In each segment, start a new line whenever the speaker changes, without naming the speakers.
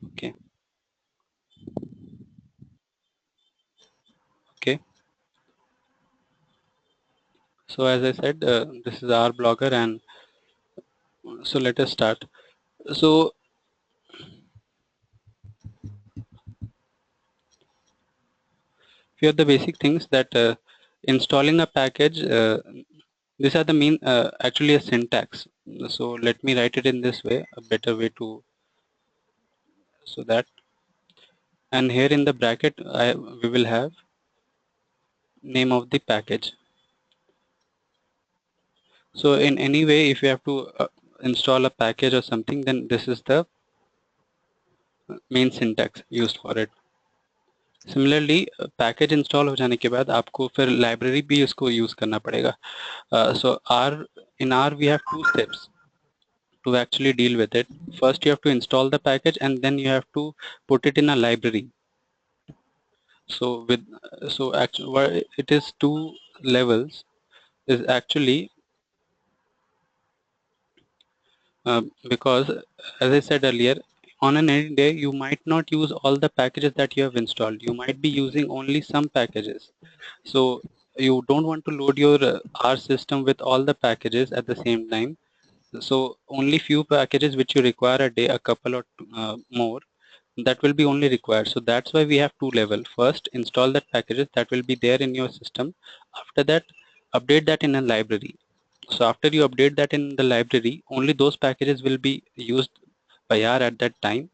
Okay. Okay. So as I said, this is our blogger, and so let us start. So here are the basic things that installing a package. These are the main actually a syntax. So let me write it in this way, a better way to so that. And here in the bracket, we will have name of the package. So in any way, if you have to install a package or something, then this is the main syntax used for it. Similarly, package install हो जाने के बाद आपको फिर library भी इसको use करना पड़ेगा. So in R we have two steps to actually deal with it. First you have to install the package, and then you have to put it in a library. So actually why it is two levels is actually because as I said earlier, on an any day you might not use all the packages that you have installed. You might be using only some packages. So you don't want to load your R system with all the packages at the same time. So only few packages which you require a day, a couple or more, that will be only required. So that's why we have two level. First, install that packages that will be there in your system. After that, update that in a library. So after you update that in the library, only those packages will be used by R at that time,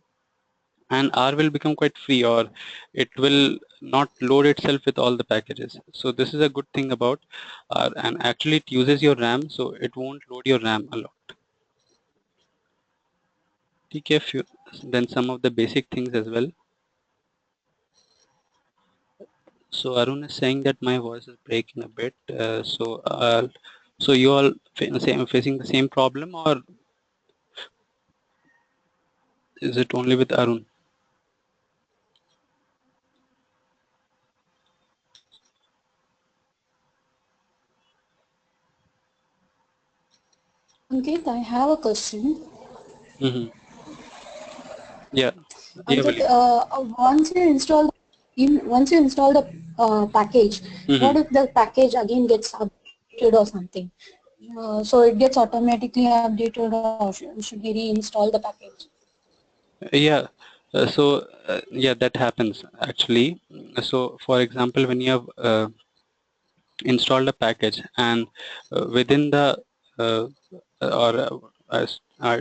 and R will become quite free, or it will not load itself with all the packages. So this is a good thing about R, and actually it uses your RAM, so it won't load your RAM a lot. Okay, then some of the basic things as well. So Arun is saying that my voice is breaking a bit. So you all facing the same problem, or is it only with Arun?
Ankit, I have a question.
Mm-hmm. Yeah. Yeah.
Ankit, once you install the package, what
Mm-hmm.
if the package again gets updated or something? So it gets automatically updated, or should we reinstall the package?
Yeah. Yeah, that happens actually. So for example, when you have installed a package, and within the uh, or I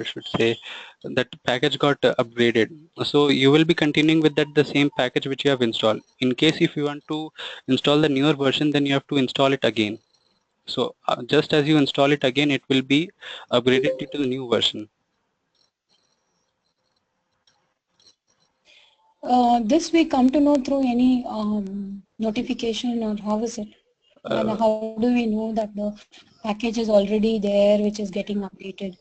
should say that package got upgraded, so you will be continuing with that the same package which you have installed. In case if you want to install the newer version, then you have to install it again. So just as you install it again, it will be upgraded to the new version.
This we come to know through any notification, or how is it? And
uh,
how do we know that the package is already there, which is getting updated?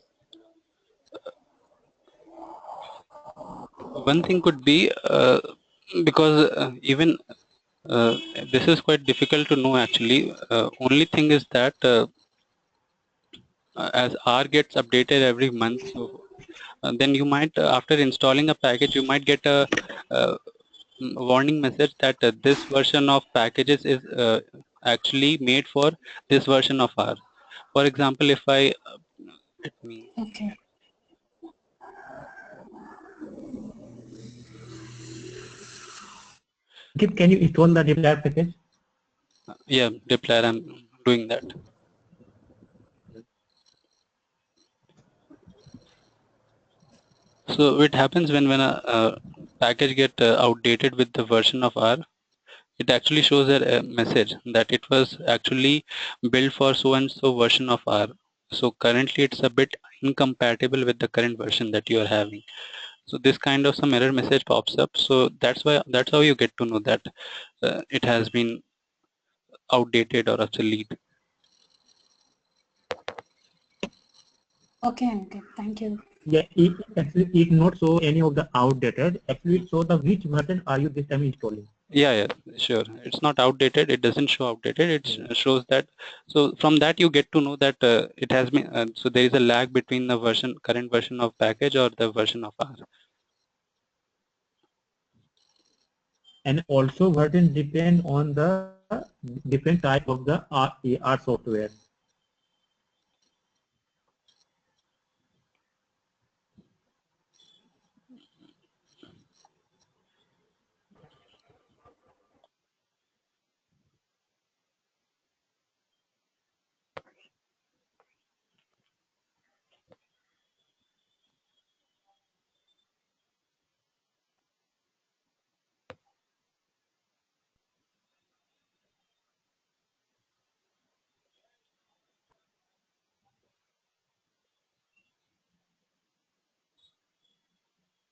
One thing could be because even this is quite difficult to know actually. Only thing is that as R gets updated every month, so then you might after installing a package, you might get a, uh warning message that this version of packages is actually made for this version of R. For example, if I let me
Okay.
Ankit, can you install the Reply package?
yeah, Deployer, I'm doing that. So it happens when a package get outdated with the version of R, it actually shows a message that it was actually built for so and so version of R. So currently it's a bit incompatible with the current version that you are having. So this kind of some error message pops up. So that's how you get to know that it has been outdated or obsolete.
Okay. Thank you.
Yeah, actually it not show any of the outdated. Actually, it show the which version are you this time installing.
Yeah, sure. It's not outdated. It doesn't show outdated. It shows that. So from that you get to know that it has been. So there is a lag between the current version of package or the version of R.
And also version depend on the different type of the R software.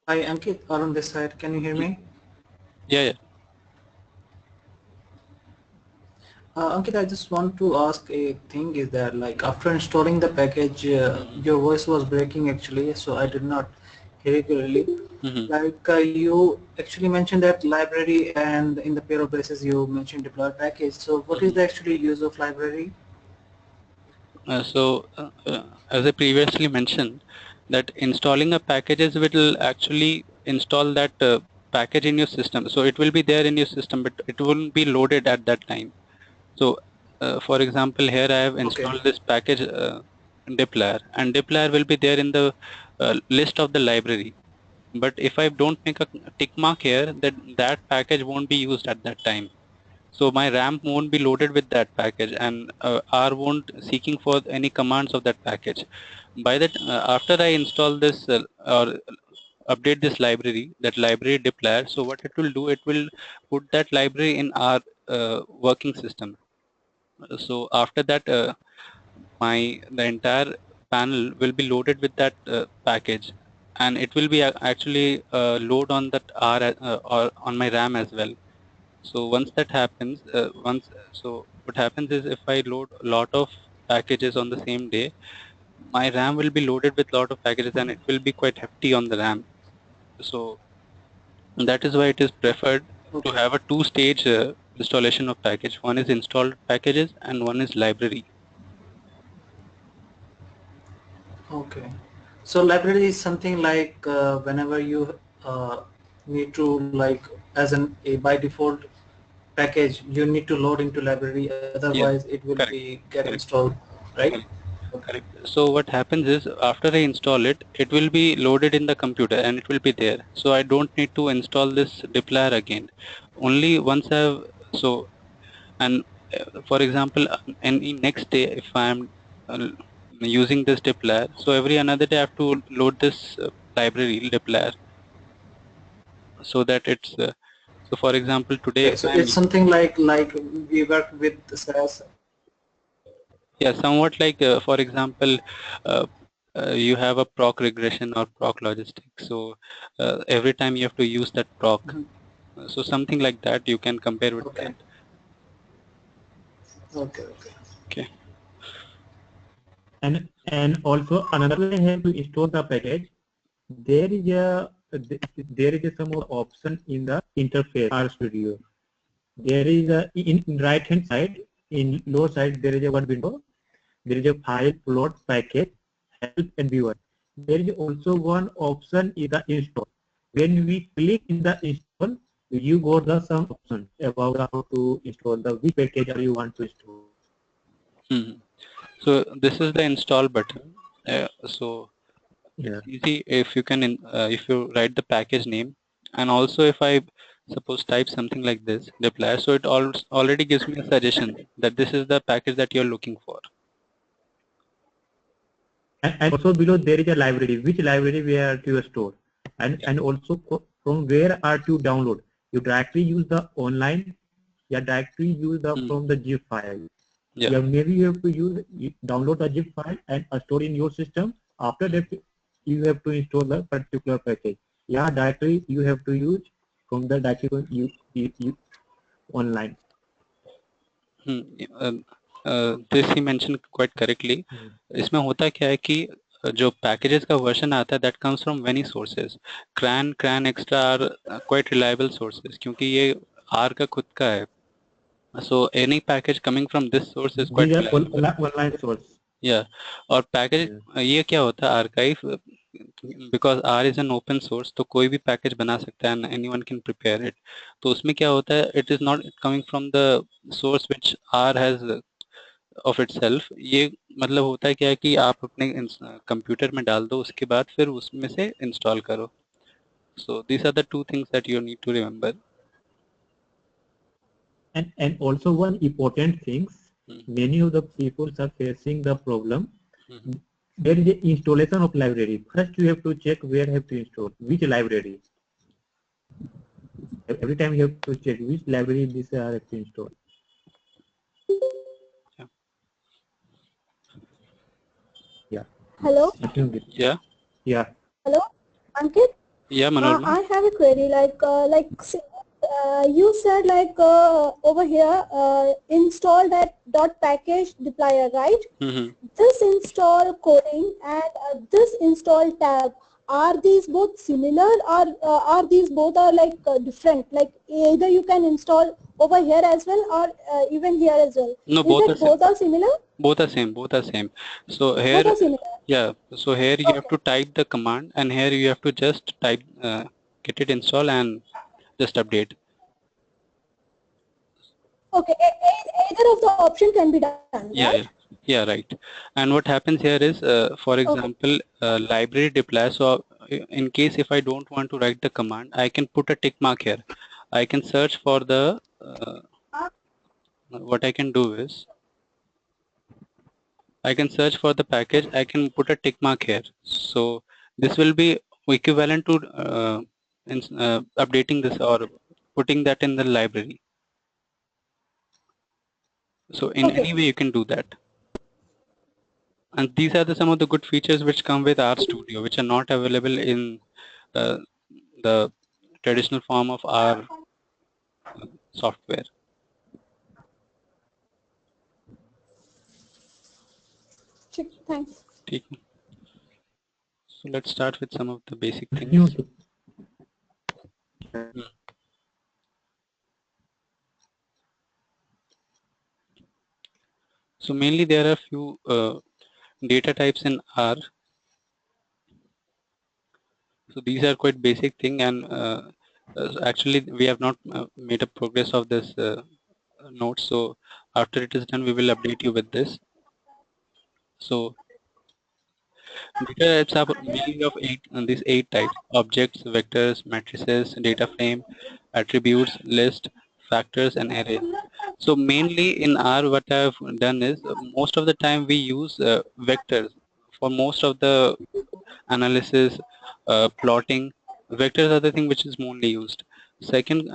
Hi, Ankit, Arun this side. Can you hear me?
Yeah.
Ankit, I just want to ask a thing is that like after installing the package, your voice was breaking actually, so I did not hear it clearly. Like you actually mentioned that library and in the pair of basis you mentioned deploy package. So what is the actually use of library?
As I previously mentioned, that installing a packages will actually install that package in your system. So it will be there in your system, but it won't be loaded at that time. So, for example, here I have installed this package dplyr, and dplyr will be there in the list of the library. But if I don't make a tick mark here, that package won't be used at that time. So my RAM won't be loaded with that package, and R won't seeking for any commands of that package. By that, after I install this or update this library, that library dplyr, so what it will do, it will put that library in our working system. So after that, the entire panel will be loaded with that package, and it will be actually load on that R or on my RAM as well. So once that happens, so what happens is if I load a lot of packages on the same day, my RAM will be loaded with a lot of packages, and it will be quite hefty on the RAM. So that is why it is preferred to have a two-stage installation of package. One is installed packages and one is library.
Okay. So library is something like whenever you need to like as an a by default package you need to load into library,
Yes,
otherwise it will
correct,
be get
correct,
installed, right?
correct. Correct. So what happens is after I install it, it will be loaded in the computer and it will be there. So I don't need to install this dplyr again. Only once I've and for example, any next day if I'm using this dplyr, so every another day I have to load this library dplyr so that it's so for example today
Okay,
if
so
I'm
it's something like we work with SAS.
yeah somewhat like for example uh, you have a proc regression or proc logistics, so every time you have to use that proc, so something like that you can compare with
Okay.
that.
Okay. Okay.
Okay.
And also another way have to install the package. There is some option in the interface RStudio. There is in right hand side, in lower side there is a one window. There is a file, plot, package, help, and viewer. There is also one option is the install. When we click in the install, you got the some option about how to install the which package are you want to install.
Mhm. So this is the install button. So
Yeah.
it's easy if you can if you write the package name, and also if I suppose type something like this dplyr, so it already gives me a suggestion that this is the package that you're looking for.
And also below there is a library, which library we are to store, and also from where are to download. You directly use the online, you directly use the from the zip file.
Yeah.
Yeah, maybe you have to download the zip file and store in your system. After that, you have to install the particular package. Yeah, directly you have to use from the directly you online.
This he mentioned quite correctly. इसमें होता क्या है कि जो packages का version आता है that comes from many sources. CRAN extra are quite reliable sources क्योंकि ये R का खुद का है. So any package coming from this source is quite
These are
reliable.
online source.
Yeah. और package
Yeah.
ये क्या होता है archive because R is an open source, तो कोई भी पैकेज बना सकता है and anyone can prepare it. तो उसमें क्या होता है, it is not coming from the source which R has of itself. ये मतलब होता है क्या है कि आप अपने कंप्यूटर में डाल दो, उसके बाद फिर उसमें से इंस्टॉल करो. So these are the two things that you need to remember.
And also one important thing, many of the people are facing the problem. There is a installation of library. First you have to check where have to install, which library. Every time you have to check which library this are have to install. Yeah.
Hello?
Yeah.
Yeah.
Hello, Ankit?
Yeah, Manoj.
I have a query, you said over here install that dot package deployer, right? This install coding and this install tab, are these both similar, or are these both are different? Like either you can install over here as well, or even here as well.
No,
both are similar.
Both are same. Both are same. So here, yeah. So here you have to type the command, and here you have to just type, get it install and just update.
Okay, either of the option can be done. Right?
Yeah, right. And what happens here is, for example, library deploy. So in case if I don't want to write the command, I can put a tick mark here. I can search for the, what I can do is, I can search for the package. I can put a tick mark here. So this will be equivalent to updating this or putting that in the library. So in any way you can do that. And these are some of the good features which come with RStudio, which are not available in the traditional form of R software.
Thanks.
So let's start with some of the basic things. So mainly there are a few data types in R. So these are quite basic thing, and actually we have not made a progress of this note. So after it is done, we will update you with this. So data types are mainly of these eight types: objects, vectors, matrices, data frame, attributes, list, factors, and array. So mainly in R, what I've done is most of the time we use vectors for most of the analysis, plotting. Vectors are the thing which is mainly used. Second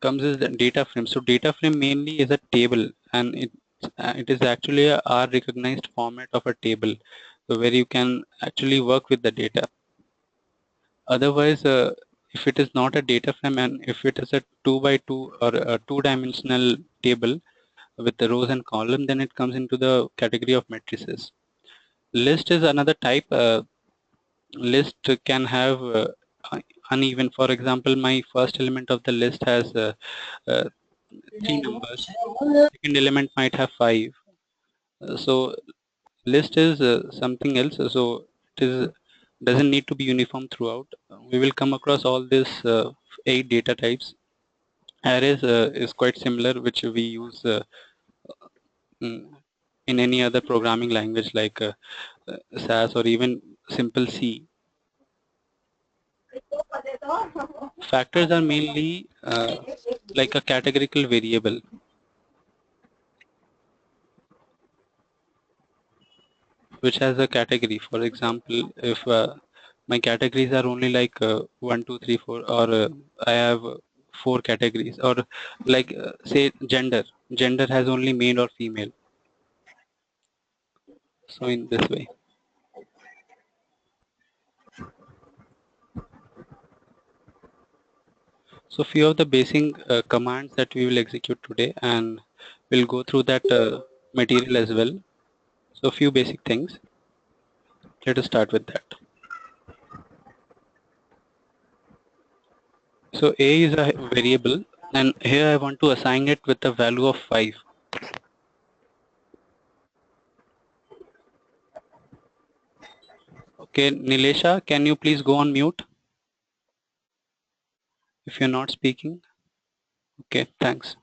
comes is the data frame. So data frame mainly is a table, and it is actually a R recognized format of a table, so where you can actually work with the data. Otherwise, if it is not a data frame, and if it is a 2x2 or a two-dimensional table with the rows and column, then it comes into the category of matrices. List is another type. List can have uneven. For example, my first element of the list has 3 numbers. Second element might have 5. So list is something else. So it is doesn't need to be uniform throughout. We will come across all these 8 data types. Arrays is quite similar, which we use in any other programming language like SAS or even simple C. Factors are mainly like a categorical variable. Which has a category. For example, if my categories are only like 1, 2, 3, 4, or I have 4 categories, or like say gender. Gender has only male or female. So in this way. So few of the basic commands that we will execute today, and we'll go through that material as well. So few basic things. Let us start with that. So A is a variable, and here I want to assign it with a value of 5. Okay, Nilesha, can you please go on mute if you're not speaking? Okay, thanks.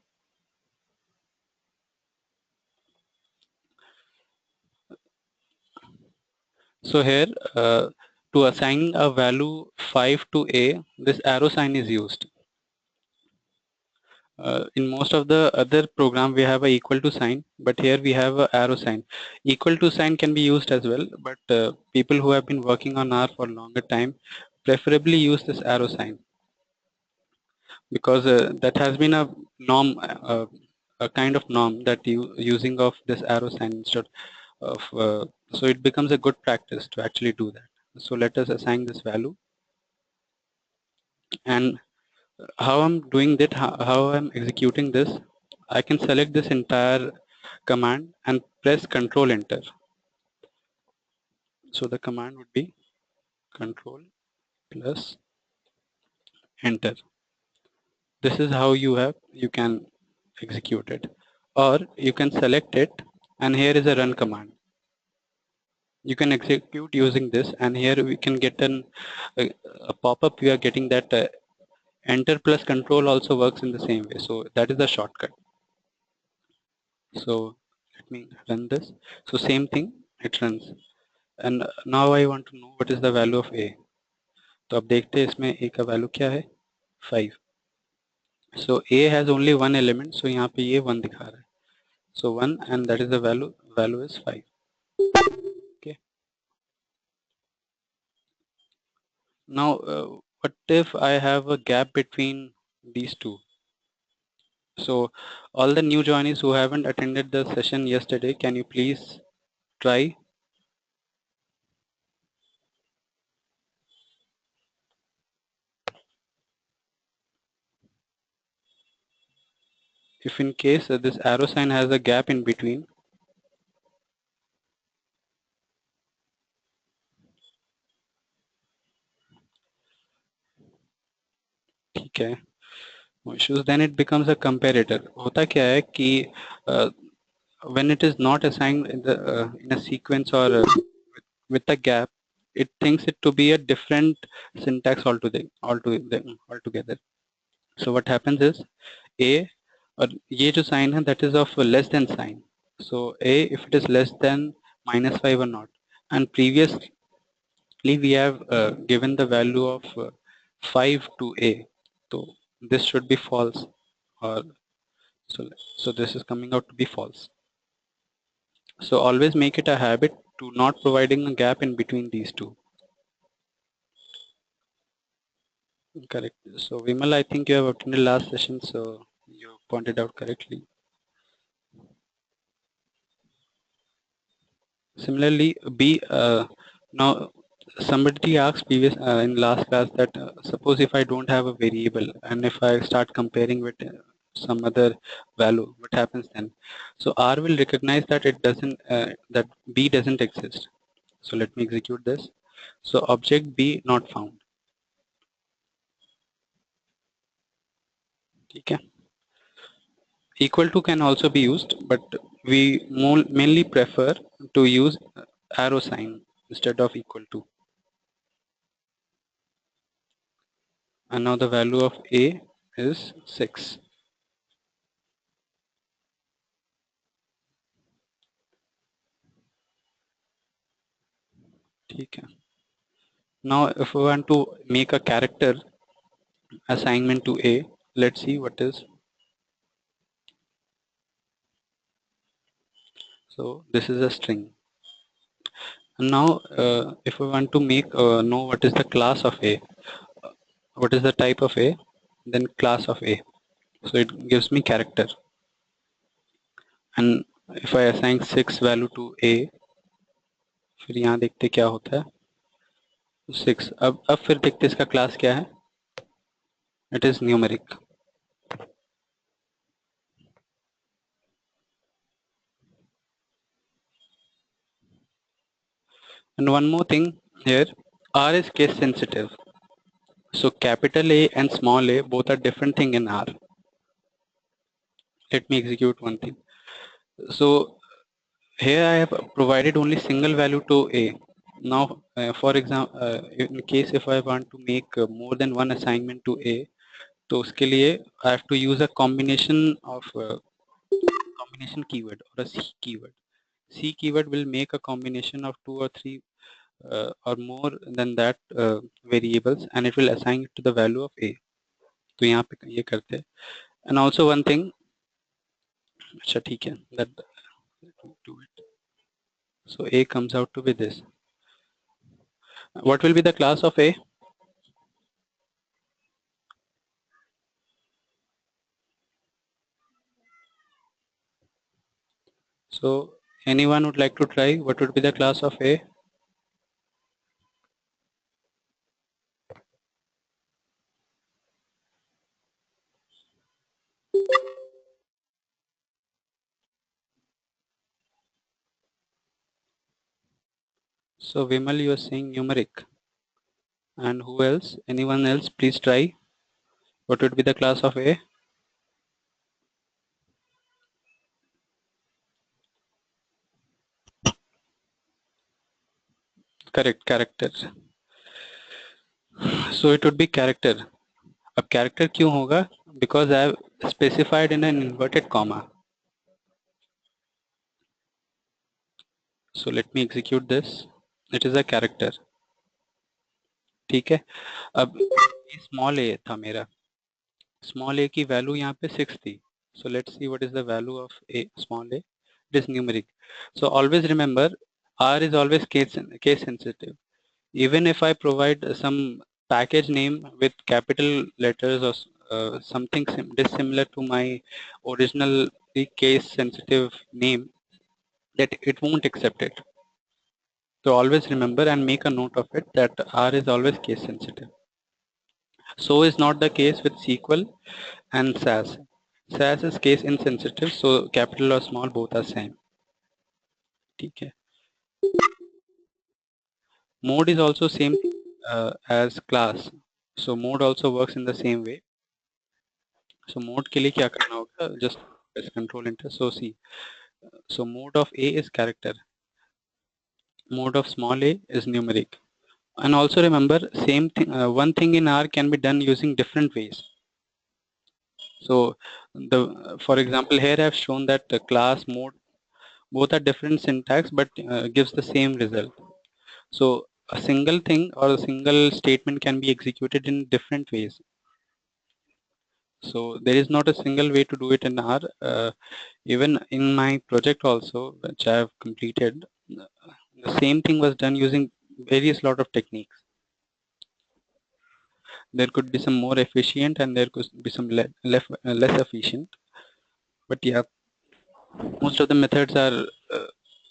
So here, to assign a value 5 to A, this arrow sign is used. In most of the other program, we have a equal to sign, but here we have a arrow sign. Equal to sign can be used as well, but people who have been working on R for longer time preferably use this arrow sign, because that has been a norm, a kind of norm that you using of this arrow sign instead of, so it becomes a good practice to actually do that. So let us assign this value, and how I'm doing that, how I'm executing this, I can select this entire command and press Control Enter. So the command would be Control plus Enter. This is how you can execute it, or you can select it, and here is a run command. You can execute using this, and here we can get a pop-up. We are getting that Enter plus Control also works in the same way. So that is the shortcut. So let me run this. So same thing, it runs. And now I want to know what is the value of A. तो अब देखते हैं इसमें A का value क्या है, 5. So A has only one element, so यहाँ पे ये 1 दिखा रहा है. So 1, and that is the value is 5. Okay. Now what if I have a gap between these two? So all the new joinees who haven't attended the session yesterday, can you please try? If in case this arrow sign has a gap in between, ठीक है, no issues, then it becomes a comparator. होता क्या है कि when it is not assigned in a sequence or with a gap, it thinks it to be a different syntax altogether. So what happens is A, और ये जो sign है, that is of less than sign. So A, if it is less than -5 or not, and previously we have given the value of 5 to A, so this should be false, or so this is coming out to be false. So always make it a habit to not providing a gap in between these two. Correct. So Vimal, I think you have attended last session, so you pointed out correctly. Similarly, B, now somebody asked previous in last class that suppose if I don't have a variable and if I start comparing with some other value, what happens then? So R will recognize that it doesn't, that B doesn't exist. So let me execute this. So object B not found. Okay. Equal to can also be used, but we mainly prefer to use arrow sign instead of equal to. And now the value of A is 6. Okay. Now if we want to make a character assignment to A, let's see what is. So this is a string. And now if we want to make know what is the class of A, what is the type of A, then class of A. So it gives me character. And if I assign 6 value to A, फिर यहाँ देखते क्या होता है, 6. अब फिर देखते इसका क्लास क्या है, it is numeric. And one more thing here, R is case sensitive. So capital A and small a both are different thing in R. Let me execute one thing. So here I have provided only single value to A. Now, for example, in case if I want to make more than one assignment to A, तो उसके लिए I have to use a combination of combination keyword or a C keyword. C keyword will make a combination of 2 or 3 or more than that variables, and it will assign it to the value of A. तो यहाँ पे ये करते हैं. And also one thing, अच्छा ठीक है, that do it. So A comes out to be this. What will be the class of A? So anyone would like to try? What would be the class of A? So Vimal, you are saying numeric. And who else? Anyone else? Please try. What would be the class of A? Correct, character. So it would be character. अब character क्यों होगा? Because I have specified in an inverted comma. So let me execute this. It is a character. ठीक है. अब small a था मेरा. Small a की value यहाँ पे 6 थी. So let's see what is the value of a small a. It is numeric. So always remember, R is always case sensitive. Even if I provide some package name with capital letters or something dissimilar to my original case sensitive name, that it won't accept it. So always remember and make a note of it that R is always case sensitive. So is not the case with SQL and SAS. SAS is case insensitive, so capital or small both are same. Okay. Mode is also same as class. So mode also works in the same way. So mode के लिए क्या करना होगा? Just press Control Enter. So see. So mode of A is character. Mode of small a is numeric. And also remember, same thing. One thing in R can be done using different ways. So for example, here I have shown that the class mode both are different syntax, but gives the same result. So a single thing or a single statement can be executed in different ways. So there is not a single way to do it in R. Even in my project also, which I have completed, the same thing was done using various lot of techniques. There could be some more efficient and there could be some less efficient. But yeah, most of the methods are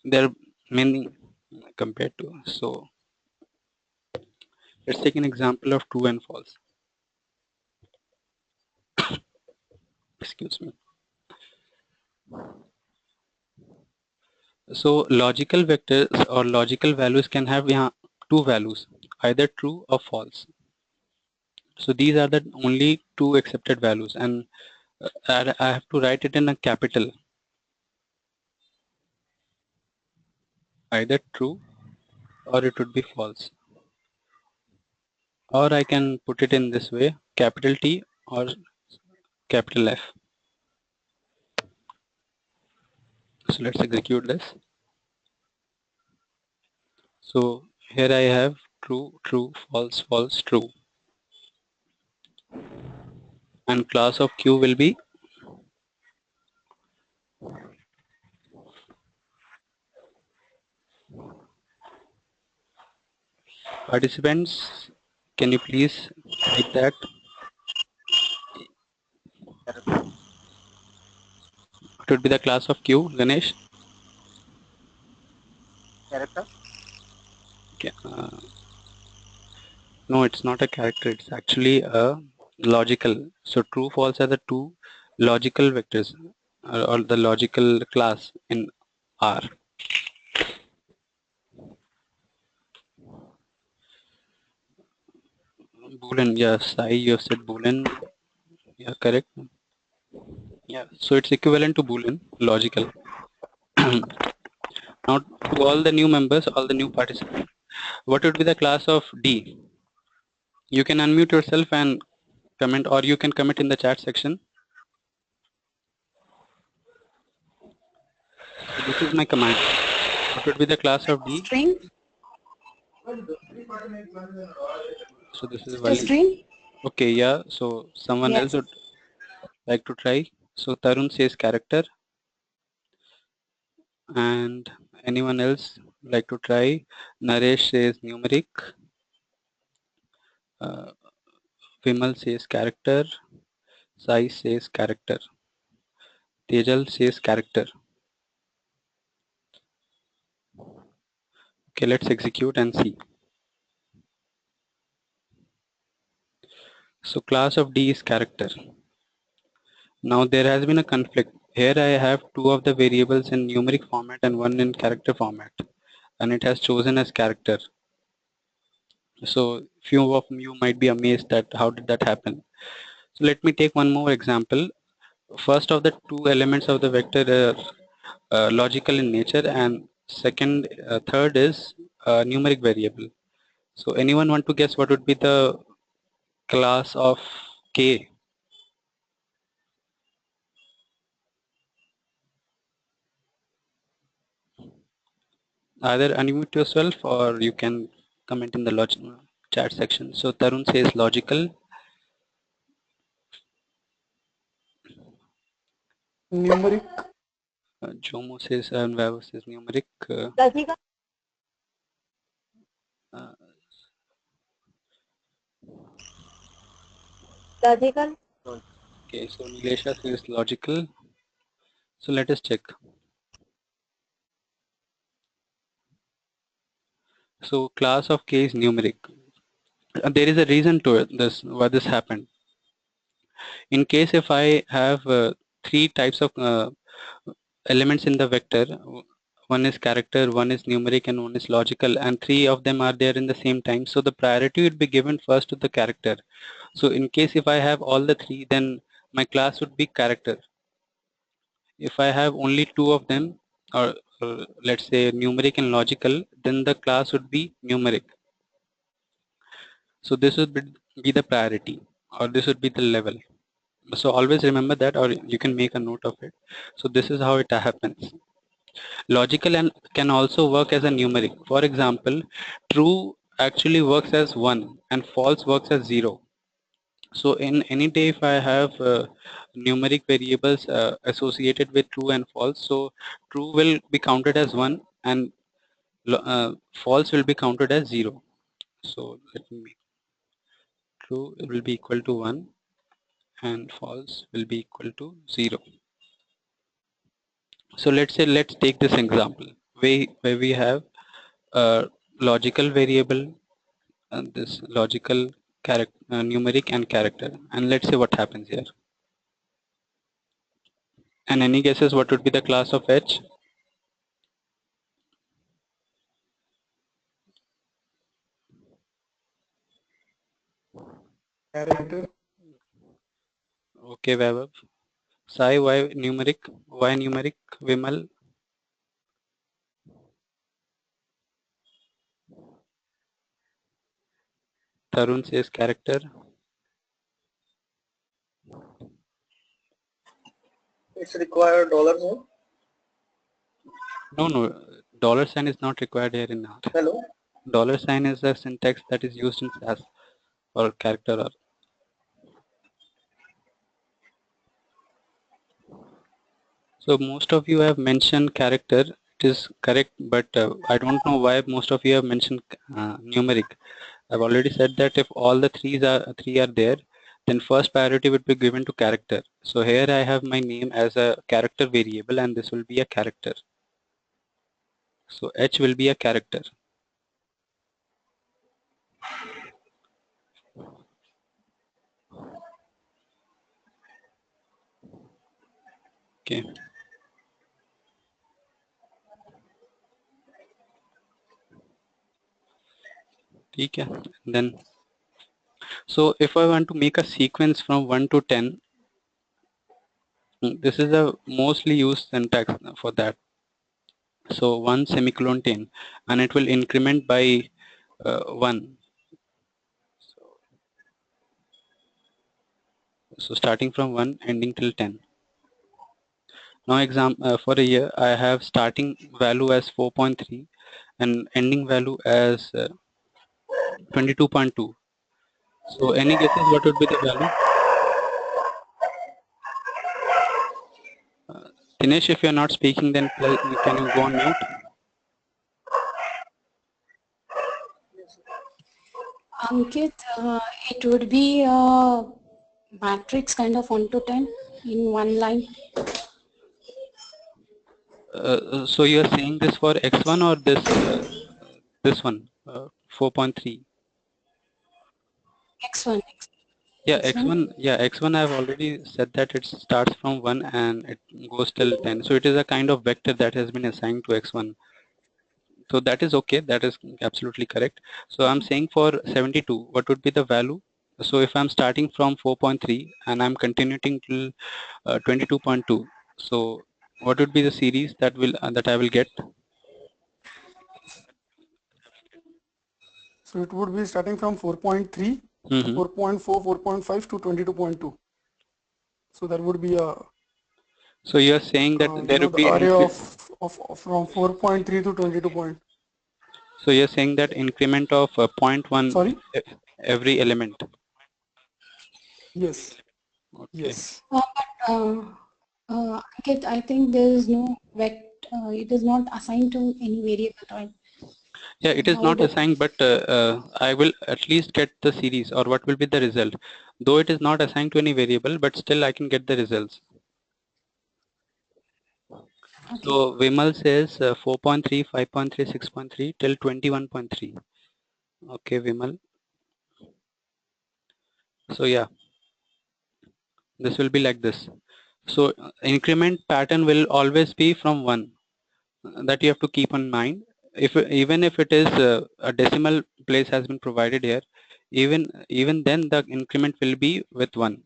they're mainly compared to. So let's take an example of true and false. Excuse me. So logical vectors or logical values can have two values, either true or false. So these are the only two accepted values, and I have to write it in a capital, either true or it would be false. Or I can put it in this way, capital T or capital F. So let's execute this. So here I have true, true, false, false, true. And class of Q will be participants. Can you please type that? What would be the class of Q, Ganesh?
Character?
Okay. No, it's not a character. It's actually a logical. So true, false are the two logical vectors or the logical class in R. Boolean, yes, you have said Boolean. Yeah, correct. Yeah, so it's equivalent to Boolean, logical. Now to all the new members, all the new participants, what would be the class of D? You can unmute yourself and comment, or you can comment in the chat section. So this is my command. What would be the class of D?
String.
So this is
The string.
Okay, yeah. So someone else would like to try. So Tarun says character. And anyone else like to try? Naresh says numeric. Vimal says character. Sai says character. Tejal says character. Okay, let's execute and see. So class of D is character. Now there has been a conflict. Here I have two of the variables in numeric format and one in character format, and it has chosen as character. So few of you might be amazed that how did that happen. So let me take one more example. First of the two elements of the vector are logical in nature, and third is numeric variable. So anyone want to guess what would be the class of K? Either unmute yourself or you can comment in the chat section. So Tarun says logical.
Numeric.
Jomo says and Vaibhav says numeric.
Radhika. Radhika.
Okay, so Nilesha says logical. So let us check. So class of K is numeric. There is a reason to it, why this happened. In case if I have three types of elements in the vector, one is character, one is numeric, and one is logical, and three of them are there in the same time, so the priority would be given first to the character. So in case if I have all the three, then my class would be character. If I have only two of them, or let's say numeric and logical, then the class would be numeric. So this would be the priority, or this would be the level. So always remember that, or you can make a note of it. So this is how it happens. Logical and can also work as a numeric. For example, true actually works as 1 and false works as 0. So in any day, if I have numeric variables associated with true and false, so true will be counted as 1 and false will be counted as 0. So let me make true will be equal to 1 and false will be equal to 0. So let's take this example where we have a logical variable and this logical numeric and character, and let's say what happens here. And any guesses what would be the class of H?
Character.
Okay, Vaibhav. Sai, why numeric? Why numeric? Vimal? Tarun says character.
It's required $.
No. Dollar sign is not required here in R.
Hello.
Dollar sign is a syntax that is used in SAS or character R. So most of you have mentioned character. It is correct, but I don't know why most of you have mentioned numeric. I've already said that if all the three are there, then first priority would be given to character. So here I have my name as a character variable, and this will be a character. So H will be a character. Okay. Okay. Then, so if I want to make a sequence from 1 to 10, this is a mostly used syntax for that. So 1 semicolon 10, and it will increment by 1. So starting from 1 ending till 10. Now for a year I have starting value as 4.3 and ending value as 22.2. So any guesses what would be the value? Dinesh, if you are not speaking, then can you go on mute?
Ankit, it would be a matrix kind of 1 to 10 in one line.
So you are saying this for X1 or this one, 4.3?
X1.
Yeah, X1. Yeah, X1. I've already said that it starts from 1 and it goes till 10. So it is a kind of vector that has been assigned to X1. So that is okay. That is absolutely correct. So I'm saying for 72, what would be the value? So if I'm starting from 4.3 and I'm continuing till 22.2, so what would be the series that I will get?
So it would be starting from 4.3, 4.4, 4.5 to 22.2. So that would be a.
So you are saying that there would be
the array of from 4.3 to 22.
So you're saying that increment of 0.1
Sorry?
Every element.
Yes.
Okay.
Yes.
Ankit, I think there is no vector. It is not assigned to any variable, right?
Yeah, it is not assigned, but I will at least get the series, or what will be the result. Though it is not assigned to any variable, but still I can get the results. Okay. So Vimal says 4.3, 5.3, 6.3 till 21.3. Okay, Vimal. So yeah, this will be like this. So increment pattern will always be from 1. That you have to keep in mind. Even if it is a decimal place has been provided here, even then the increment will be with 1,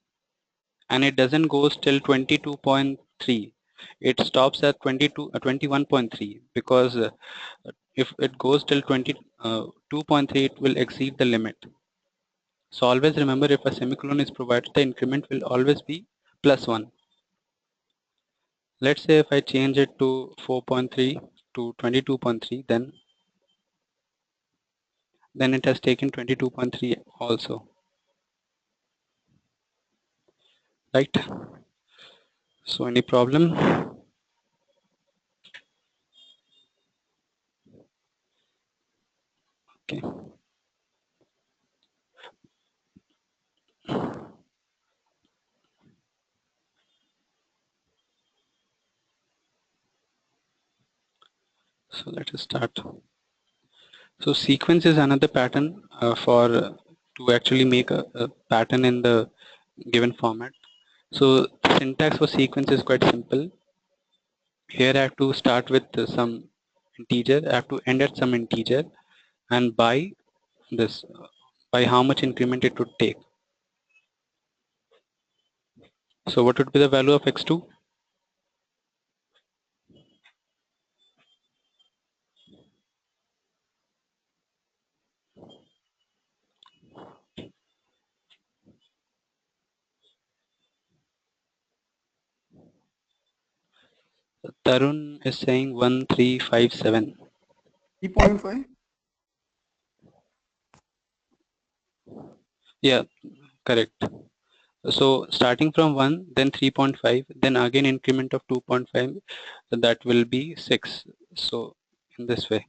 and it doesn't go till 22.3. It stops at 21.3 because if it goes till 22.3, it will exceed the limit. So always remember, if a semicolon is provided, the increment will always be +1. Let's say if I change it to 4.3 to 22.3, then it has taken 22.3 also, right? So any problem? Okay. So let us start. So sequence is another pattern to actually make a pattern in the given format. So the syntax for sequence is quite simple. Here I have to start with some integer, I have to end at some integer, and by how much increment it would take. So what would be the value of x2? Tarun is saying 1357.
3.5?
Yeah, correct. So starting from 1, then 3.5, then again increment of 2.5, that will be 6. So in this way.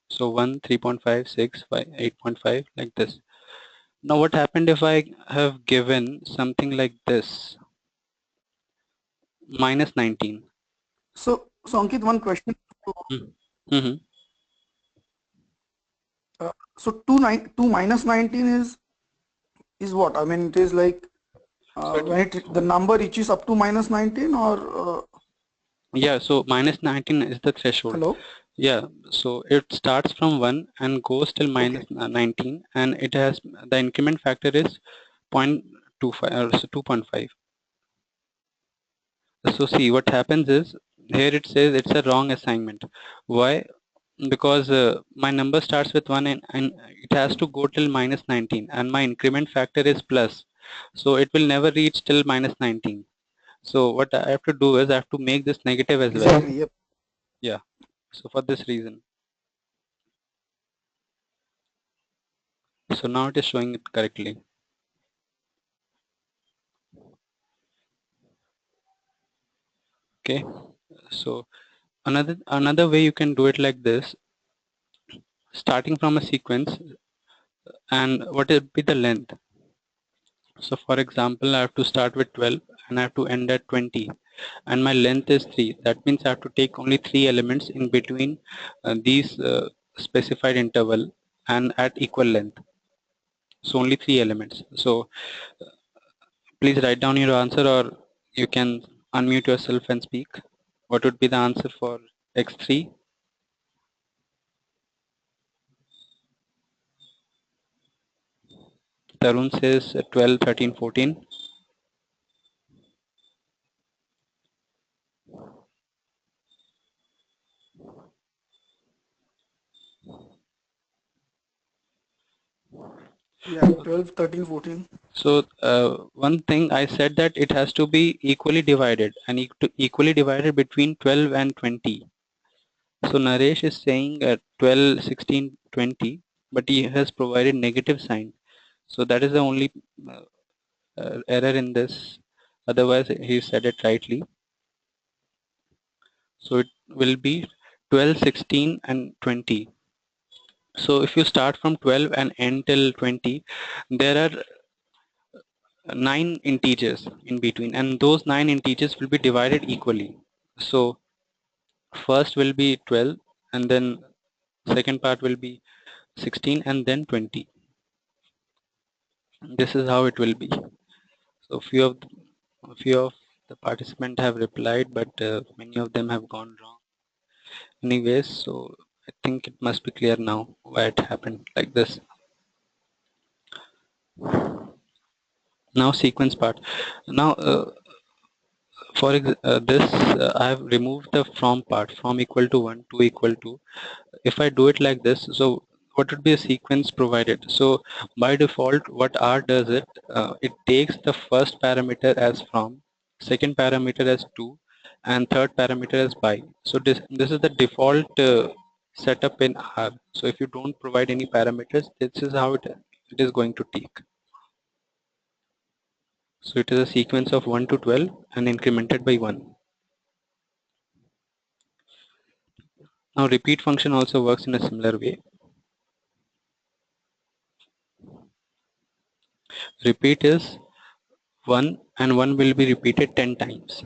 So 1, 3.5, 6, 5, 8.5, like this. Now what happened if I have given something like this? Minus 19.
So Ankit, one question.
Mm-hmm.
So 2 minus 19 is what? I mean, it is like when the number reaches up to minus 19, or
yeah, so minus 19 is the threshold.
hello?
Yeah, so it starts from 1 and goes till minus 19, and it has the increment factor is 0.25 or so 2.5. So see what happens is, here it says it's a wrong assignment. Why? because my number starts with 1 and it has to go till minus 19, and my increment factor is plus, so it will never reach till minus 19. So what I have to do is I have to make this negative as well.
Exactly. Yep.
Yeah. So for this reason. So now it is showing it correctly. Okay. So another way you can do it like this, starting from a sequence, and what will be the length. So for example, I have to start with 12 and I have to end at 20, and my length is 3. That means I have to take only 3 elements in between these specified interval and at equal length. So only 3 elements. So please write down your answer, or you can unmute yourself and speak. What would be the answer for x3? Tarun says 12, 13, 14.
Yeah, 12, 13, 14.
So one thing I said that it has to be equally divided, and equally divided between 12 and 20. So Naresh is saying 12, 16, 20, but he has provided negative sign. So that is the only error in this. Otherwise, he said it rightly. So it will be 12, 16, and 20. So if you start from 12 and end till 20, there are 9 integers in between, and those 9 integers will be divided equally. So first will be 12, and then second part will be 16, and then 20. This is how it will be. So few of the participants have replied, but many of them have gone wrong. Anyways, so I think it must be clear now why it happened like this. Now sequence part. Now for this, I have removed the from part, from equal to 1 to equal to. If I do it like this, so what would be a sequence provided? So by default, what R does it takes the first parameter as from, second parameter as to, and third parameter as by. So this is the default setup in R. So if you don't provide any parameters, this is how it is going to take. So it is a sequence of 1 to 12 and incremented by 1. Now repeat function also works in a similar way. Repeat is 1, and 1 will be repeated 10 times.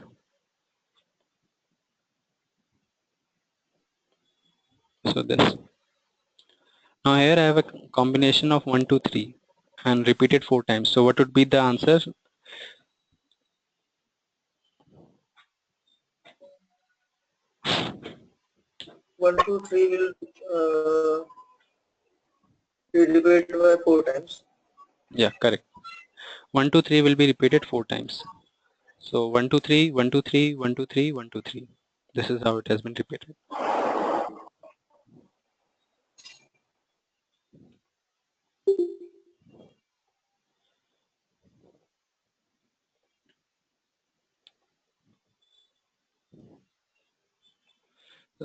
So this. Now here I have a combination of 1, 2, 3 and repeated 4 times. So what would be the answer?
1, 2, 3 will be repeated by 4 times.
Yeah, correct. 1, 2, 3 will be repeated 4 times. So 1, 2, 3, 1, 2, 3, 1, 2, 3, 1, 2, 3. This is how it has been repeated.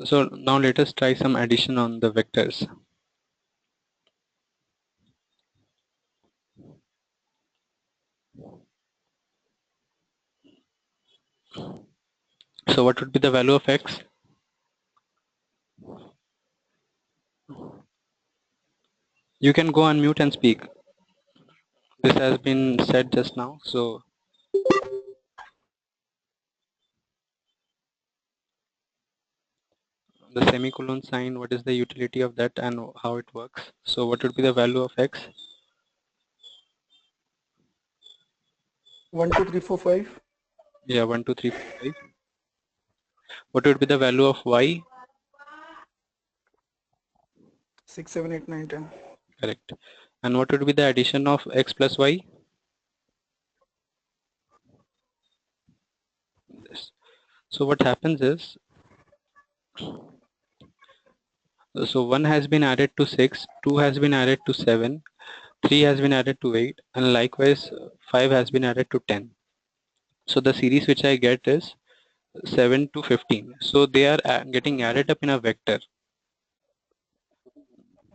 So now let us try some addition on the vectors. So what would be the value of x? You can go on mute and speak. This has been said just now. So the semicolon sign, what is the utility of that and how it works? So what would be the value of x?
1, 2, 3, 4, 5.
Yeah, 1, 2, 3, 4, 5. What would be the value of y?
6, 7, 8, 9, 10.
Correct. And what would be the addition of x plus y? This. So what happens is, So 1 has been added to 6, 2 has been added to 7, 3 has been added to 8, and likewise 5 has been added to 10. So the series which I get is 7 to 15. So they are getting added up in a vector.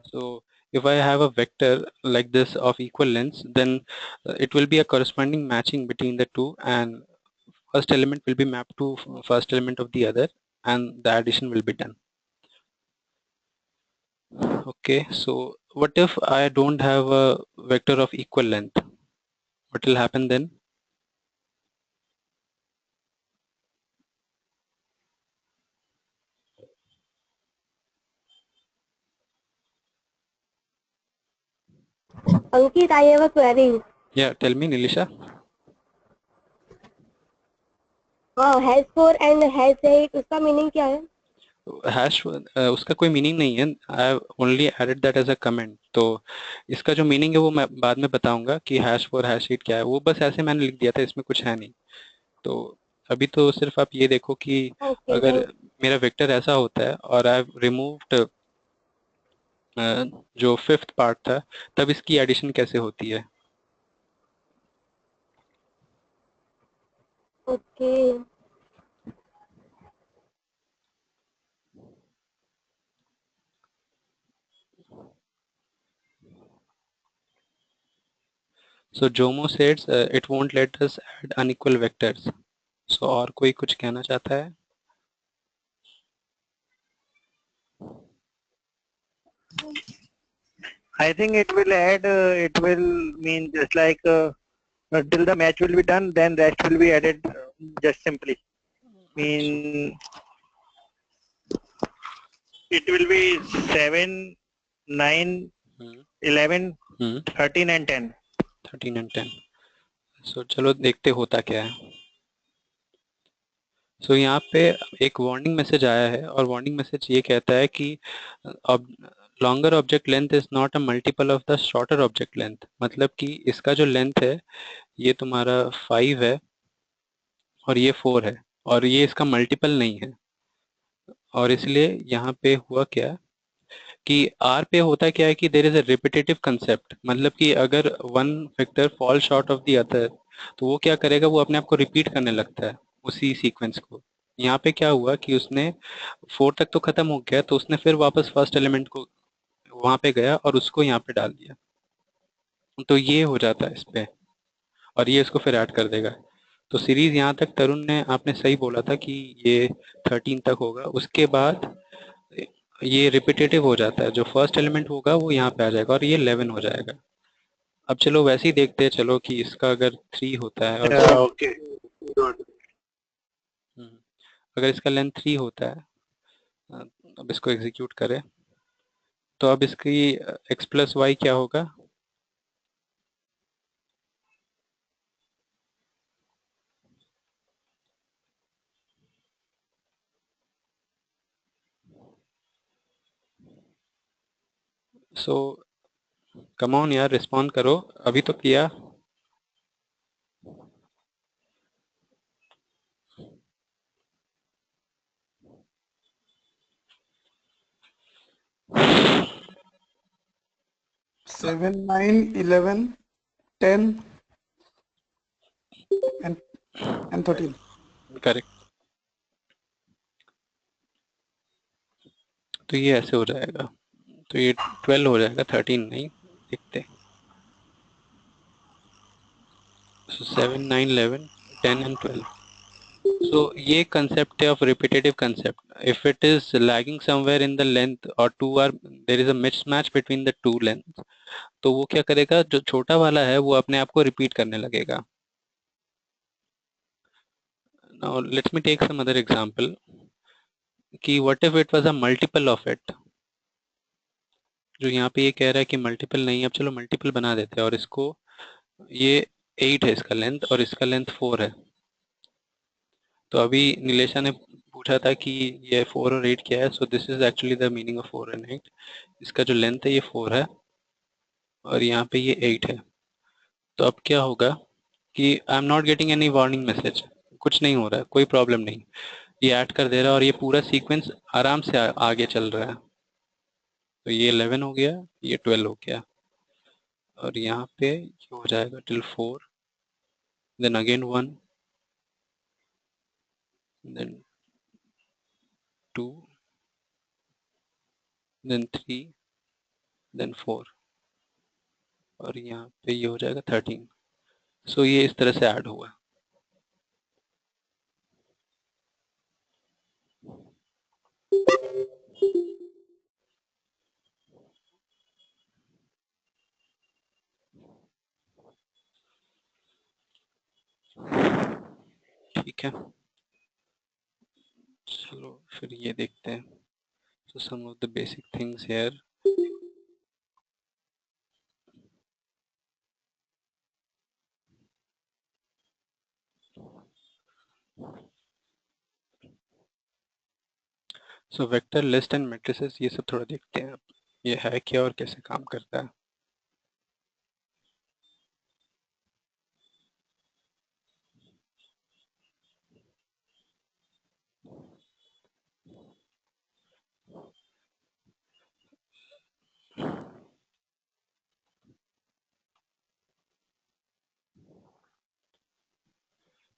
So if I have a vector like this of equal lengths, then it will be a corresponding matching between the two, and first element will be mapped to first element of the other, and the addition will be done. Okay, so what if I don't have a vector of equal length? What will happen then?
Ankit, I have a query.
Yeah, tell me, Nilisha.
hash 4 and hash 8 उसका meaning क्या है?
Hash उसका कोई meaning नहीं है. I only added that as a comment. तो इसका जो मीनिंग है वो मैं बाद में बताऊंगा कि हैश 4 हैश 8 क्या है. वो बस ऐसे मैंने लिख दिया था, इसमें कुछ है नहीं. तो अभी तो सिर्फ आप ये देखो कि अगर मेरा वेक्टर ऐसा होता है और आई रिमूव्ड जो फिफ्थ पार्ट था, तब इसकी एडिशन कैसे होती है.
Okay.
So Jomo says it won't let us add unequal vectors. So और कोई कुछ कहना चाहता है?
I think it will add, it will mean just like till the match will be done, then rest will be added just simply. Mean it will be 7, 9, 11, 13 and 10.
13 and 10. So चलो देखते होता क्या है. So यहाँ पे एक warning message आया है और वार्निंग मैसेज ये कहता है कि longer object length is not a multiple of the shorter object length. मतलब कि इसका जो लेंथ है ये तुम्हारा 5 है और ये 4 है और ये इसका मल्टीपल नहीं है. और इसलिए यहाँ पे हुआ क्या कि R पे होता क्या है कि there is a repetitive concept. मतलब कि अगर one vector fall short of the other तो वो क्या करेगा, वो अपने आप को रिपीट करने लगता है उसी सीक्वेंस को. यहाँ पे क्या हुआ कि उसने 4 तक तो खत्म हो गया, तो उसने फिर वापस फर्स्ट एलिमेंट को वहां पे गया और उसको यहाँ पे डाल दिया. तो ये हो जाता है इस पे और ये इसको फिर ऐड कर देगा. तो सीरीज यहाँ तक तरुण ने आपने सही बोला था कि ये 13 तक होगा. उसके बाद ये रिपीटेटिव हो जाता है, जो फर्स्ट एलिमेंट होगा वो यहाँ पे आ जाएगा और ये 11 हो जाएगा. अब चलो वैसे ही देखते हैं चलो कि इसका अगर 3 होता है और
Okay.
अगर इसका लेंथ 3 होता है, अब इसको एग्जीक्यूट करें तो अब इसकी x प्लस वाई क्या होगा. सो कम ऑन यार, रिस्पॉन्ड करो, अभी तो किया.
Seven, 9, 11, 10 and 13.
करेक्ट. तो ये ऐसे हो जाएगा, तो ये 12 हो जाएगा, 13 नहीं. देखते. So 7, 9, 11, 10 and 12. So ये concept है of repetitive concept. If it is lagging somewhere in the length or two are there is a mismatch between the two lengths, तो वो क्या करेगा, जो छोटा वाला है वो अपने आप को रिपीट करने लगेगा. Now let me take some other example. कि what if it was a multiple of it. जो यहाँ पे ये कह रहा है कि मल्टीपल नहीं. अब चलो मल्टीपल बना देते हैं और इसको, ये 8 है इसका लेंथ और इसका लेंथ 4 है. तो अभी नीलेशा ने पूछा था कि ये 4 और 8 क्या है. सो this is actually the meaning of 4 and 8. इसका जो लेंथ है ये 4 है और यहाँ पे ये 8 है. तो अब क्या होगा कि I am not getting any warning message, कुछ नहीं हो रहा है, कोई प्रॉब्लम नहीं. ये ऐड कर दे रहा है और ये पूरा सीक्वेंस आराम से आगे चल रहा है. तो ये 11 हो गया, ये 12 हो गया, और यहाँ पे ये हो जाएगा till 4, then again 1, then 2, then 3, then 4, और यहाँ पे ये हो जाएगा 13। सो ये इस तरह से ऐड हुआ। ठीक है, चलो फिर ये देखते हैं। So some of the basic things here. So vector list and matrices, ये सब थोड़ा देखते हैं, ये है क्या और कैसे काम करता है।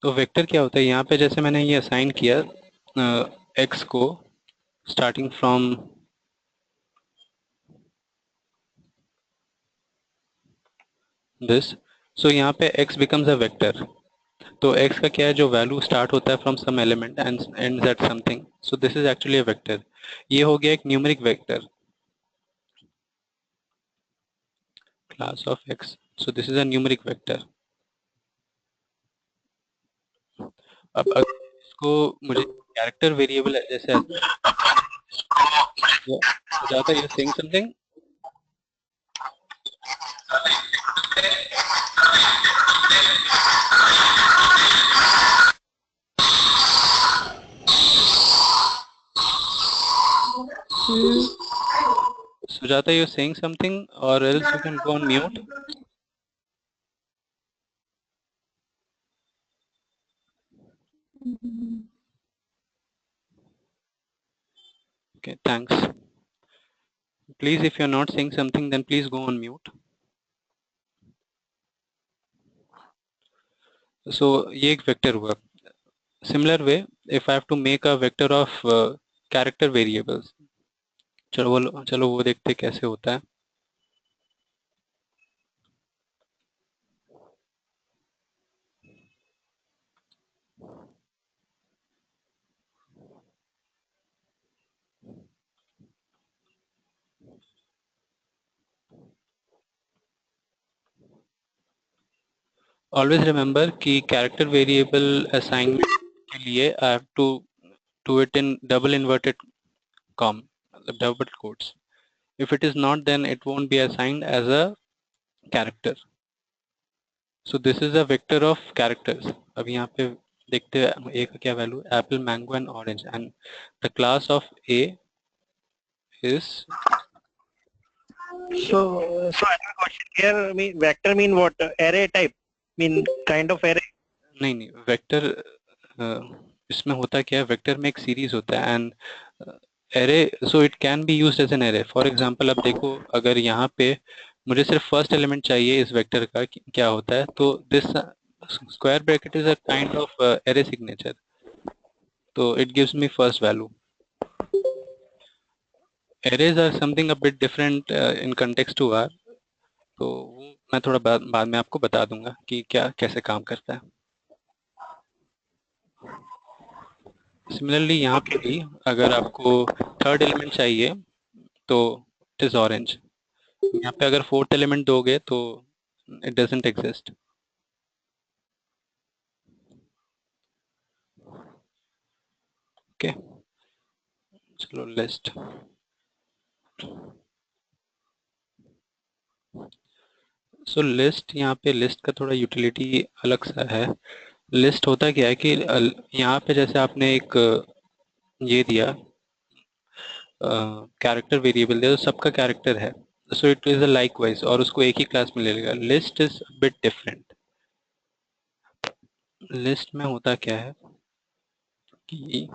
तो वेक्टर क्या होता है, यहाँ पे जैसे मैंने ये असाइन किया x को स्टार्टिंग फ्रॉम दिस, सो यहाँ पे x बिकम्स अ वेक्टर। तो x का क्या है, जो वैल्यू स्टार्ट होता है from some element and ends at something, so this is actually a vector. ये हो गया एक numeric vector, class of x, so this is a numeric vector. अब अगर इसको मुझे कैरेक्टर वेरिएबल जैसे जाता है, saying something. Sujata, you're saying something, or else you can go on mute. Okay, thanks. Please, if you're not saying something, then please go on mute. So, ये एक vector हुआ. Similar way, if I have to make a vector of character variables, चलो वो देखते कैसे होता है। Always remember कि character variable assignment के लिए I have to do it in double inverted double quotes. If it is not, then it won't be assigned as a character. So this is a vector of characters. अब यहाँ पे देखते हैं a का क्या value, Apple, mango and orange, and the class of a is
So I have a question here. Mean vector mean what? Array type? Mean kind of array?
नहीं, vector इसमें होता क्या है, वेक्टर में एक सीरीज होता है and array, so it can be used as an array. For example अब देखो, अगर यहाँ पे मुझे सिर्फ फर्स्ट एलिमेंट चाहिए इस वेक्टर का, क्या होता है, तो this square bracket is a kind of array signature, तो it gives me first value. Arrays are something a bit different in context to R, तो वो मैं थोड़ा बाद में आपको बता दूंगा कि क्या कैसे काम करता है। सिमिलरली यहाँ पे भी अगर आपको थर्ड एलिमेंट चाहिए तो इट इज ऑरेंज, यहाँ पे अगर फोर्थ एलिमेंट दोगे तो इट डजंट एग्जिस्ट। ओके, चलो लिस्ट। सो लिस्ट, यहाँ पे लिस्ट का थोड़ा यूटिलिटी अलग सा है। लिस्ट होता क्या है कि यहाँ पे जैसे आपने एक ये दिया कैरेक्टर वेरिएबल दिया, तो सबका कैरेक्टर है, सो इट इज अ लाइकवाइज, और उसको एक ही क्लास में ले लेगा। List is bit different. List में होता क्या है कि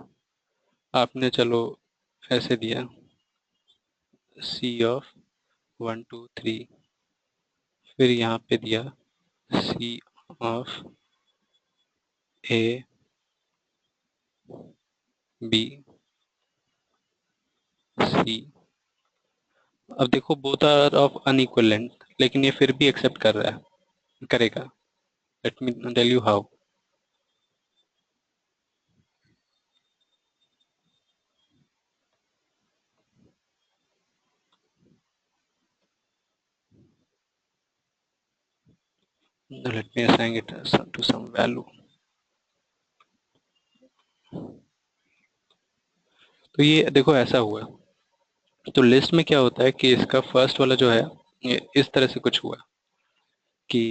आपने चलो ऐसे दिया, C of 1 2 3, फिर यहाँ पे दिया C of A B C। अब देखो both are of unequal length, लेकिन ये फिर भी एक्सेप्ट कर रहा है, करेगा। Let me tell you how. Let me assign it to some value. तो ये देखो ऐसा हुआ। तो लिस्ट में क्या होता है कि इसका फर्स्ट वाला जो है ये इस तरह से कुछ हुआ कि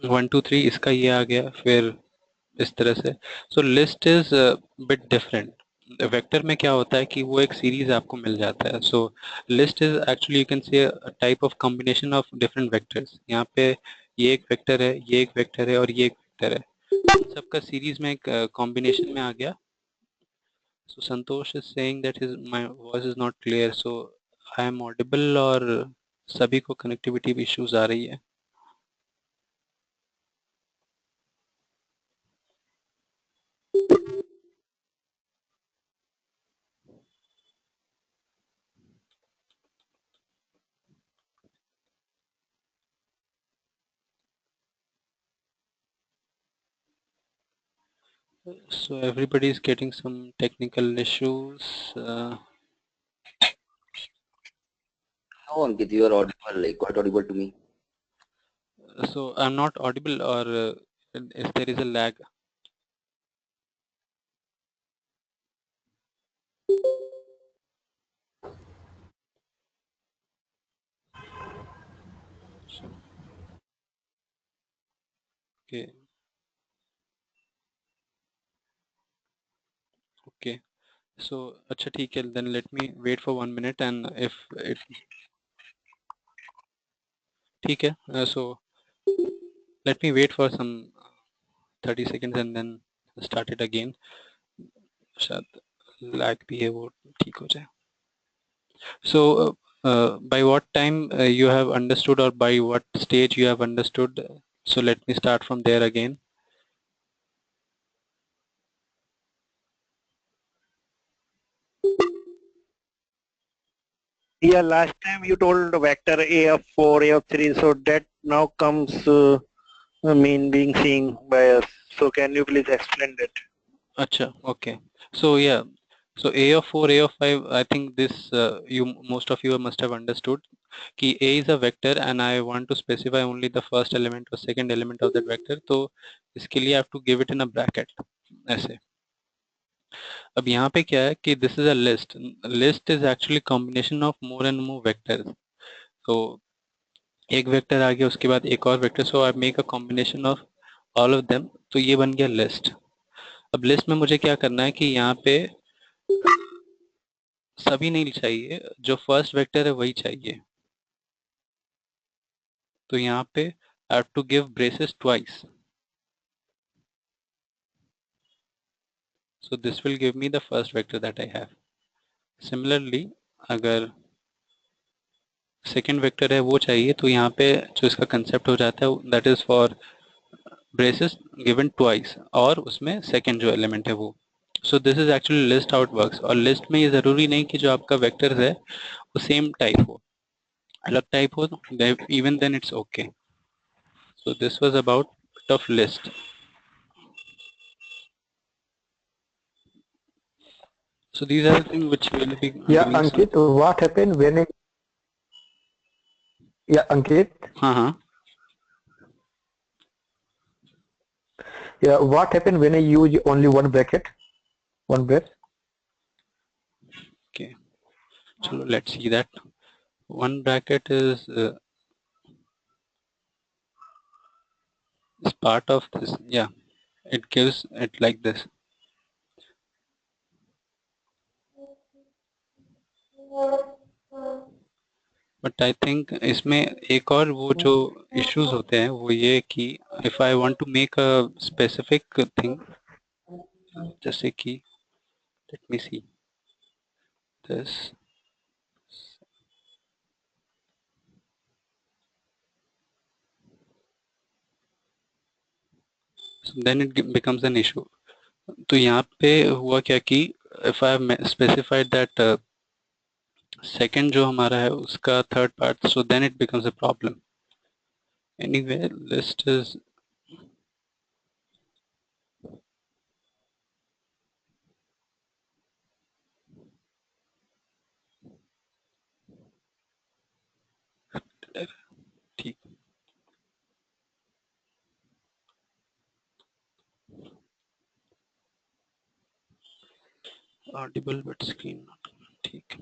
1 2 3 इसका ये आ गया, फिर इस तरह से। So list is bit different. Vector में क्या होता है कि वो एक सीरीज आपको मिल जाता है। So list is actually you can say type of combination of different vectors. यहाँ पे ये एक वेक्टर है, ये एक वेक्टर है और ये एक वेक्टर है, इन सबका सीरीज में एक कॉम्बिनेशन में आ गया। So Santosh is saying that his my voice is not clear, so I am audible और सभी को connectivity issues आ रही है? So everybody is getting some technical issues.
No, Ankit, you are audible, like quite audible to me.
So I'm not audible, or if there is a lag? Okay. Okay. So अच्छा ठीक है, then let me wait for 1 minute, and if it ठीक है, so let me wait for some 30 seconds and then start it again. शायद lag भी है, वो ठीक हो जाए। So by what time you have understood, or by what stage you have understood? So let me start from there again.
Yeah, last time you told vector A of 4, A of 3, so that now comes being seen by us. So can you please explain that?
Acha, okay. So yeah, so A of 4, A of 5, I think this most of you must have understood कि A is a vector and I want to specify only the first element or second element of that vector, तो इसके लिए I have to give it in a bracket ऐसे। अब यहाँ पे क्या है कि this is a list. List is actually combination of more and more vectors. तो एक वेक्टर आ गया, उसके बाद एक और vector, so I make a combination of all of them, तो ये बन गया लिस्ट। अब लिस्ट में मुझे क्या करना है कि यहाँ पे सभी नहीं चाहिए, जो फर्स्ट वेक्टर है वही चाहिए। तो यहाँ पे I have to give braces twice, so this will give me the first vector that I have. Similarly अगर सेकेंड वेक्टर है वो चाहिए, तो यहाँ पे जो इसका कंसेप्ट हो जाता है that is for braces given twice, और उसमें सेकेंड जो एलिमेंट है वो। सो this is actually list out works. और लिस्ट में ये जरूरी नहीं कि जो आपका वेक्टर्स है वो सेम टाइप हो, अलग टाइप हो, even then it's okay. So this was about tough list. So these are the things which will be
Yeah, Ankit, what happened when Ankit?
हाँ
Yeah, what happened when I use only one bracket, one brace?
okay, so let's see that. One bracket is part of this. Yeah, it gives it like this. But I think इसमें एक और वो जो issues होते हैं वो ये कि if I want to make a specific thing, जैसे कि let me see this, then it becomes an issue. तो यहाँ पे हुआ क्या कि if I have specified that second जो हमारा है उसका third part, so then it becomes a problem. Anyway, list is ठीक. Audible but screen not ठीक.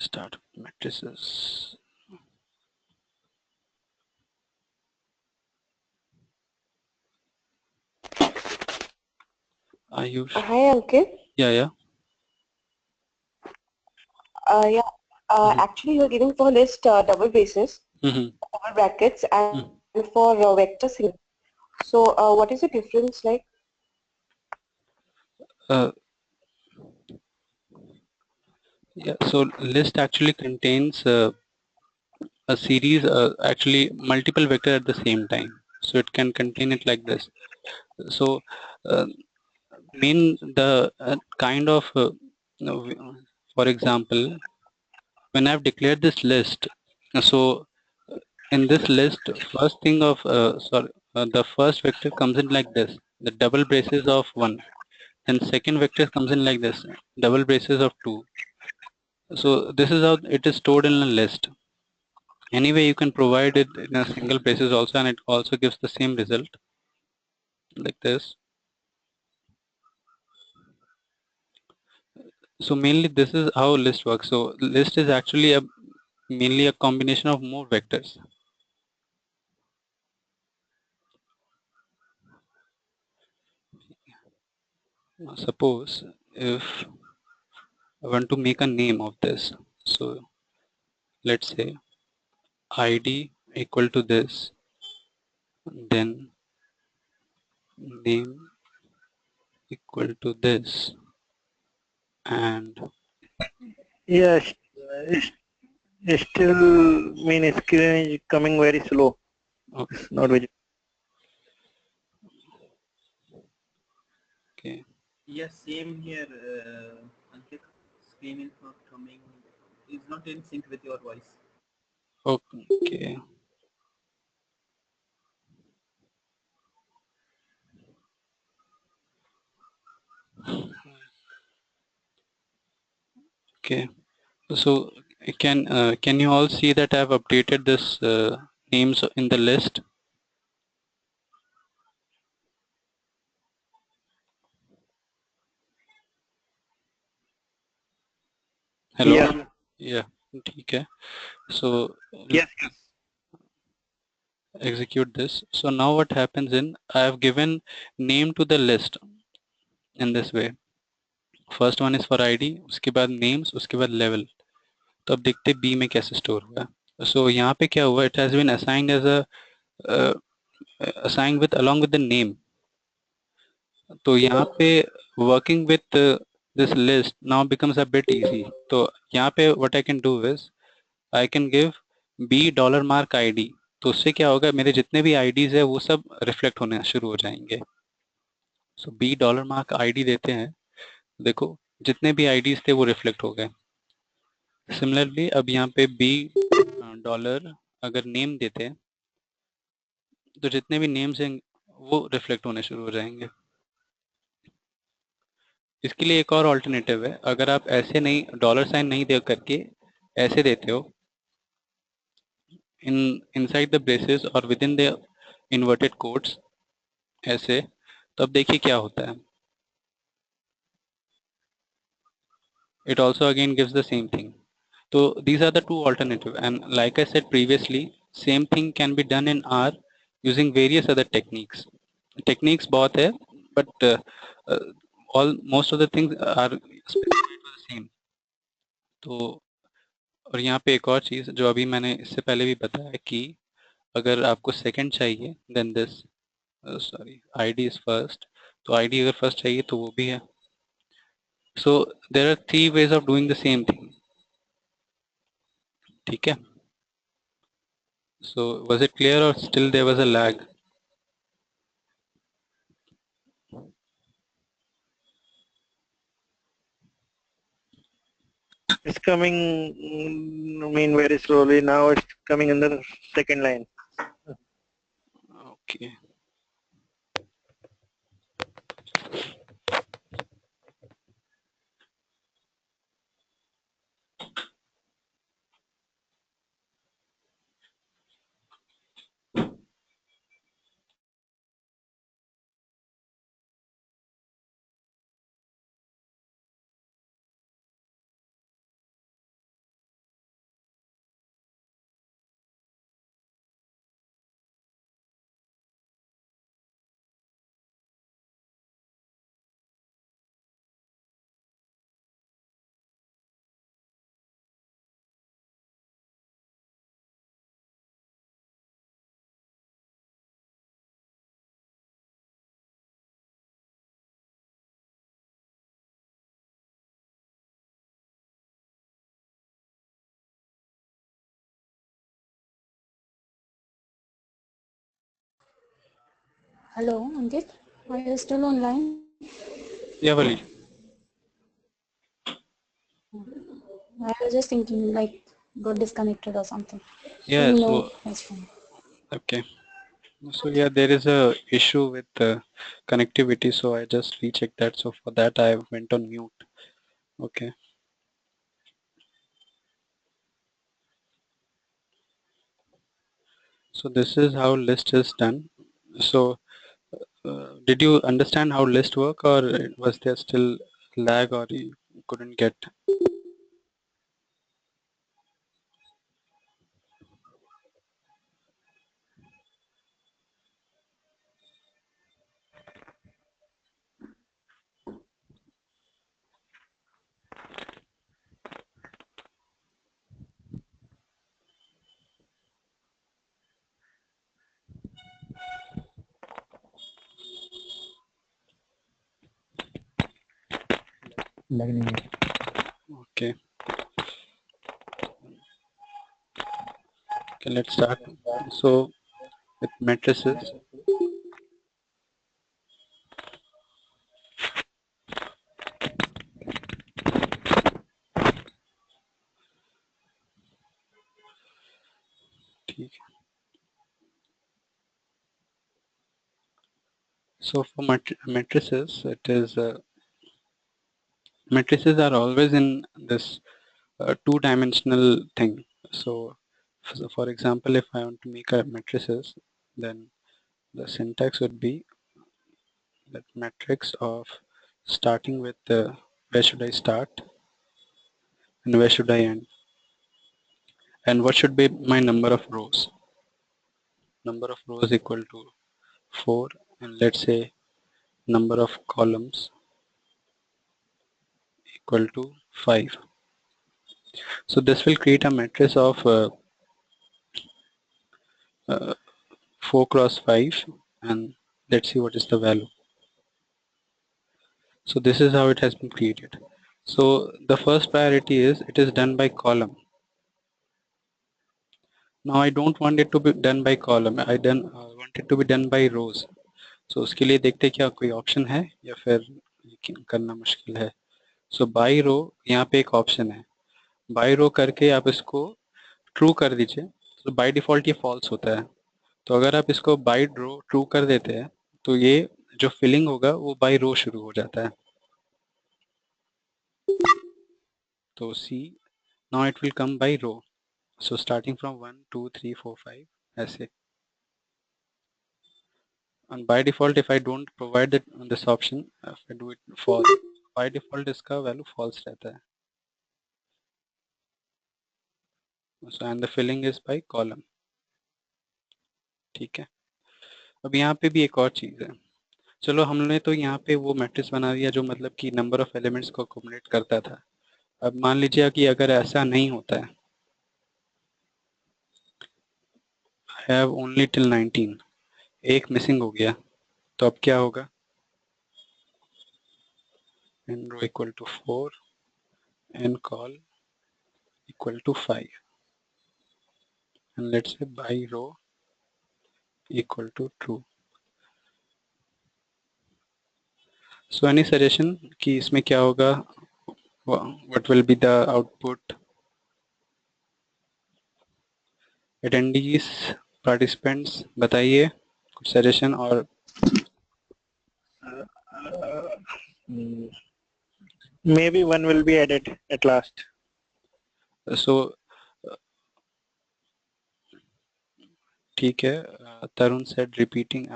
Start matrices. Ayush.
Hi, Ankit.
Yeah.
Actually, you're giving for list double braces, double brackets, and for vector single. So, what is the difference like?
Yeah, so list actually contains a series, actually multiple vector at the same time. So it can contain it like this. So the kind of, for example, when I've declared this list, so in this list, first thing of, the first vector comes in like this, the double braces of 1. Then second vector comes in like this, double braces of 2. So this is how it is stored in a list. Anyway, you can provide it in a single braces also, and it also gives the same result like this. So mainly this is how list works. So list is actually mainly a combination of more vectors. Now suppose if I want to make a name of this, so let's say id equal to this, then name equal to this, and
yes, still mean screen is coming very slow.
okay.
It's not very.
Okay.
Yes, same here. Ankit, screen is not coming. Is not in sync with your voice.
Okay. Okay. So can you all see that I have updated this names in the list? Hello. Yeah. ठीक है. So
yes.
Execute this. So now what happens in, I have given name to the list in this way. First one is for ID, उसके बाद names, उसके बाद level. तो अब देखते B में कैसे store हुआ. So यहाँ पे क्या हुआ? It has been assigned as a assigned with along with the name. तो यहाँ पे working with this list now becomes a bit easy. तो यहाँ पे what I can do is I can give B $ID. तो उससे क्या होगा, मेरे जितने भी IDs है वो सब रिफ्लेक्ट होने शुरू हो जाएंगे. सो B $ID देते हैं, देखो जितने भी IDs थे वो रिफ्लेक्ट हो गए. सिमिलरली अब यहाँ पे B डॉलर अगर नेम देते हैं तो जितने भी नेम्स हैं वो रिफ्लेक्ट होने शुरू हो जाएंगे. इसके लिए एक और ऑल्टरनेटिव है. अगर आप ऐसे नहीं $साइन नहीं दे करके ऐसे देते हो inside the braces or within the inverted quotes ऐसे, तो अब देखिए क्या होता है. It also again gives the same thing. So these are the two alternatives, and like I said previously, same thing can be done in R using various other techniques. Techniques बहुत है, but most of the things are specified for the same. तो और यहाँ पे एक और चीज़ जो अभी मैंने इससे पहले भी बताया कि अगर आपको सेकंड चाहिए then this ID is first, तो ID अगर फर्स्ट चाहिए तो वो भी है. So there are 3 ways of doing the same thing. ठीक है. So was it clear or still there was a lag?
It's coming, I mean, very slowly. Now it's coming in the second line.
Okay.
Hello, Ankit. Are you still online?
Yeah, Wali.
I was just thinking like got disconnected or something.
Yeah,
No,
so
that's fine.
okay. So yeah, there is a issue with connectivity, so I just rechecked that. So for that I went on mute. Okay. So this is how list is done. So did you understand how list work, or was there still lag, or you couldn't get? Okay. Okay, let's start. So with matrices. So for matrices, it is matrices are always in this two-dimensional thing. So for example, if I want to make a matrices, then the syntax would be that matrix of starting with where should I start and where should I end, and what should be my number of rows. Number of rows equal to 4, and let's say number of columns equal to 5. So this will create a matrix of 4 cross 5, and let's see what is the value. So this is how it has been created. So the first priority is it is done by column. Now I don't want it to be done by column. I want it to be done by rows. So उसके लिए देखते हैं क्या कोई option है या फिर करना मुश्किल है. So by row यहाँ पे एक ऑप्शन है. By row करके आप इसको ट्रू कर दीजिए. तो by default ये false होता है. तो अगर आप इसको by row ट्रू कर देते हैं तो ये जो फिलिंग होगा वो by row शुरू हो जाता है. तो see, now it will come by row. So starting from 1, 2, 3, 4, 5 ऐसे. And by default if I don't provide this option, if I do it false, by default इसका value false रहता है. So and the filling is by column. ठीक है. अब यहाँ पे भी एक और चीज़ है. चलो हमने तो यहाँ पे वो मैट्रिक्स बना दिया जो मतलब कि नंबर ऑफ एलिमेंट्स को अकोमोडेट करता था. अब मान लीजिए कि अगर ऐसा नहीं होता है, I have only till 19, एक मिसिंग हो गया, तो अब क्या होगा? n row equal to 4, n col equal to 5, and let's say by row equal to true. So any suggestion कि इसमें क्या होगा? What will be the output? Attendees, participants, बताइए कुछ suggestion और
maybe one will be added at last.
So ठीक है. Tarun said repeating.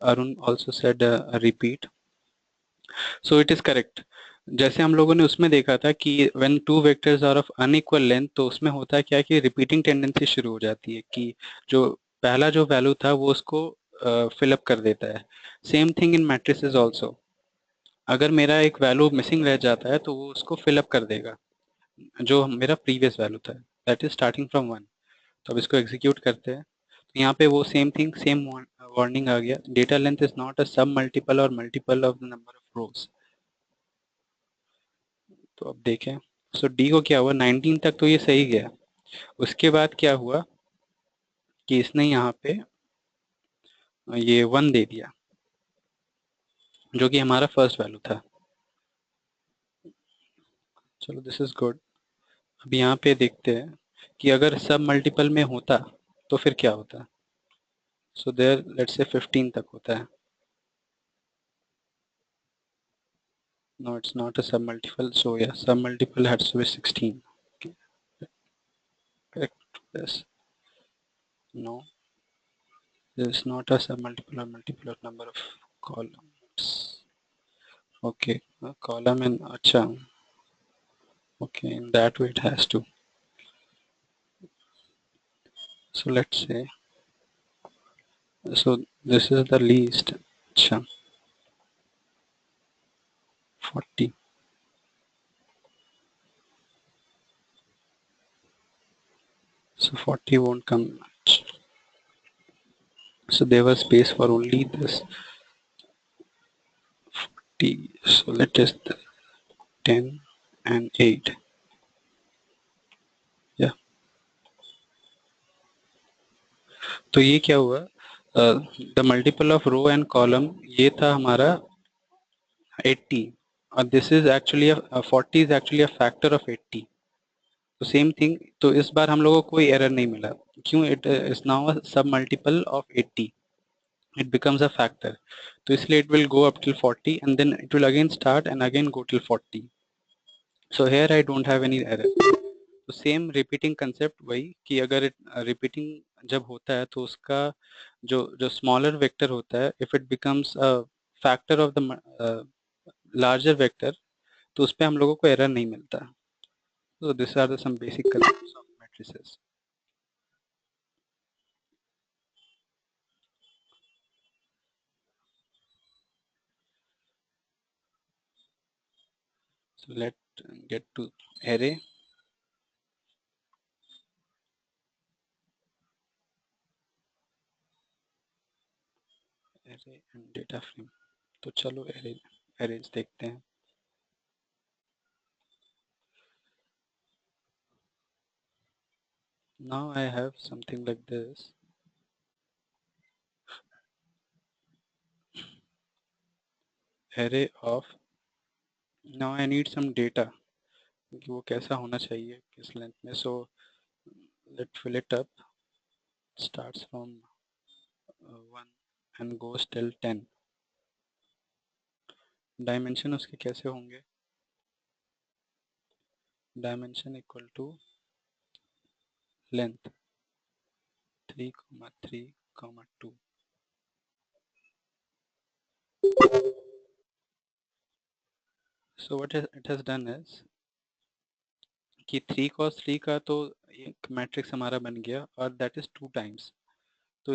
Arun also said repeat. So it is correct. जैसे हम लोगों ने उसमें देखा था कि when two vectors are of unequal length, तो उसमें होता क्या कि repeating tendency शुरू हो जाती है कि जो पहला जो वैल्यू था वो उसको fill up कर देता है. Same thing in matrices also. अगर मेरा एक वैल्यू मिसिंग रह जाता है तो वो उसको fill up कर देगा जो मेरा previous वैल्यू था. That is starting from 1. तो अब इसको एग्जीक्यूट करते हैं. तो यहाँ पे वो सेम थिंग सेम वार्निंग आ गया. Data length is not a sub multiple और multiple of the number of रोज. तो अब देखें. सो डी को क्या हुआ 19 तक तो ये सही गया. उसके बाद क्या हुआ कि इसने यहाँ पे ये 1 दे दिया जो कि हमारा फर्स्ट वैल्यू था. चलो दिस इज गुड. अब यहाँ पे देखते हैं कि अगर सब मल्टीपल में होता तो फिर क्या होता. सो देयर लेट्स से 15 तक होता है. No, it's not a submultiple. So yeah, submultiple has to be 16. Okay. Correct. Yes. No, it's not a submultiple or multiple of number of columns. Okay, a column in acha. Okay, in that way it has to. So let's say. So this is the least. Acha. 40. So 40 won't come much. So there was space for only this 40. So let's just 10 and 8. Yeah. तो ये क्या हुआ? The multiple of row and column ये था हमारा 80 और this is actually a 40 is actually a factor of 80. तो same thing. तो इस बार हम लोगों को कोई एरर नहीं मिला. क्यों? It is now a sub multiple of 80. It becomes a factor. तो इसलिए it will go up till 40 and then it will again start and again go till 40. So here I don't have any error. तो same repeating concept वही कि अगर repeating जब होता है तो उसका जो स्मॉलर वेक्टर होता है if it becomes a factor of the larger vector तो उस पे हम लोगों को एरर नहीं मिलता. So these are the some basic concepts of matrices. So let's get to array. Array and data frame. तो चलो arrays देखते हैं. Now I have something like this. Array of. Now I need some data. कि वो कैसा होना चाहिए किस लेंथ में. So let's fill it up. Starts from 1 and goes till 10. Dimension उसके कैसे होंगे? Dimension equal to length 3,3,2. So what it has done is कि 3 cos 3 का तो एक मैट्रिक्स हमारा बन गया और दैट इज 2 टाइम्स. तो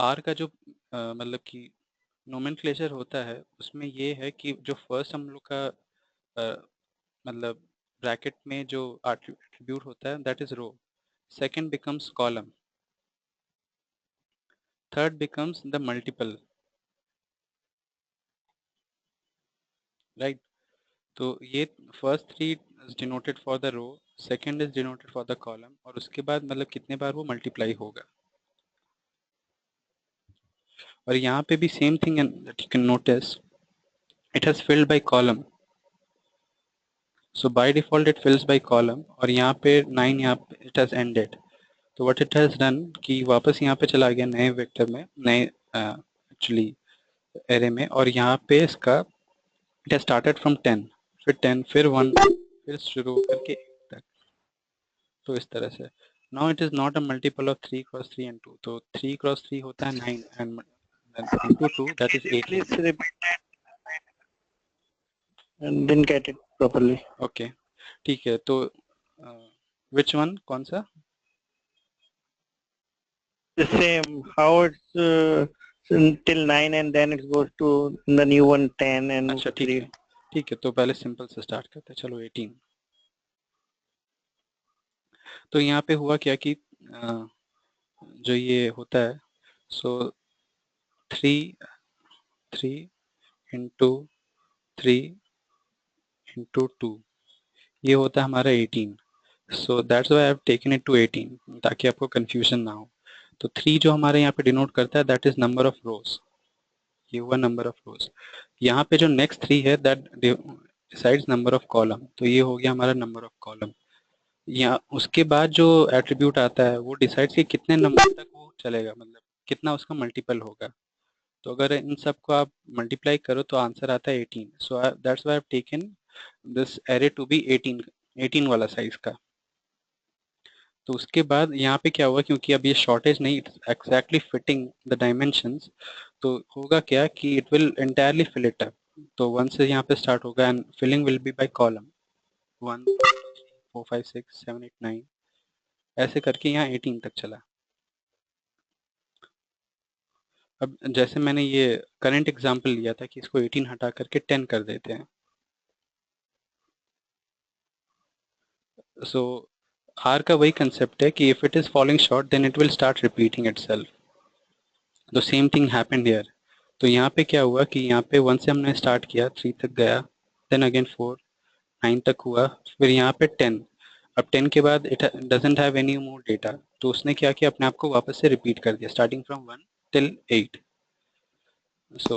R का जो मतलब कि नोमेनक्लेचर होता है उसमें ये है कि जो फर्स्ट हम लोग का मतलब ब्रैकेट में जो एट्रीब्यूट होता है that is row. Second becomes column. Third becomes the multiple. Right. तो ये first 3 is denoted for the row second is denoted for the column, और उसके बाद मतलब कितने बार वो मल्टीप्लाई होगा। और यहाँ पे भी same thing that you can notice, it has filled by column, so by default it fills by column, और यहाँ पे 9 यहाँ पे इट हैज एंडेड। तो व्हाट इट हैज डन कि वापस यहाँ पे चला गया नए वेक्टर में, नए एक्चुअली एरे में, और यहाँ पे इसका इट हैज स्टार्टेड फ्रॉम 10, फिर 10, फिर 1, फिर शुरू होकर के 8 तक। तो इस तरह से now it is not a multiple of 3 cross 3 and 2, तो 3 क्रॉस 3 होता है 9 and into 2 that is 8.
Please repeat that. And didn't get it properly.
Okay, ठीक है। तो which one, कौन सा?
The same. How it's till 9 and then it goes to the new one 10 and
अच्छा ठीक है, ठीक है। तो पहले सिंपल से स्टार्ट करते हैं। चलो 18। तो यहाँ पे हुआ क्या कि जो ये होता है, सो 3 into 3 into 2, ये होता है हमारा 18। So that's why I have taken it to 18, ताकि आपको कंफ्यूजन ना हो। तो 3 जो हमारे यहाँ पे डिनोट करता है दैट इज नंबर ऑफ रोज, ये हुआ नंबर ऑफ रोज। यहाँ पे जो नेक्स्ट 3 है that decides number of column, तो ये हो गया हमारा नंबर ऑफ कॉलम। या उसके बाद जो एट्रीब्यूट आता है वो डिसाइड्स कि कितने नंबर तक वो चलेगा, मतलब कितना उसका मल्टीपल होगा। तो अगर इन सबको आप मल्टीप्लाई करो तो आंसर आता है 18। So that's why I have taken this array to be 18 वाला साइज का। तो उसके बाद यहाँ पे क्या हुआ, क्योंकि अब ये शॉर्टेज नहीं, एक्जैक्टली फिटिंग द डायमेंशंस, तो होगा क्या कि it will entirely fill it up. तो 1 से यहाँ पे स्टार्ट होगा and filling will be by column 1 2 3 4 5 6 7 8 9, ऐसे करके यहाँ 18 तक चला। अब जैसे मैंने ये करंट एग्जांपल लिया था कि इसको 18 हटा करके 10 कर देते हैं। सो R का वही कंसेप्ट है कि if it is falling short then it will start repeating itself. The same thing happened here. तो यहाँ पे क्या हुआ कि यहाँ पे 1 से हमने स्टार्ट किया, 3 तक गया, देन अगेन 4, 9 तक हुआ, फिर यहाँ पे 10। अब 10 के बाद it doesn't have any more data, तो उसने क्या किया, अपने आप को वापस से रिपीट कर दिया starting from 1 till 8. So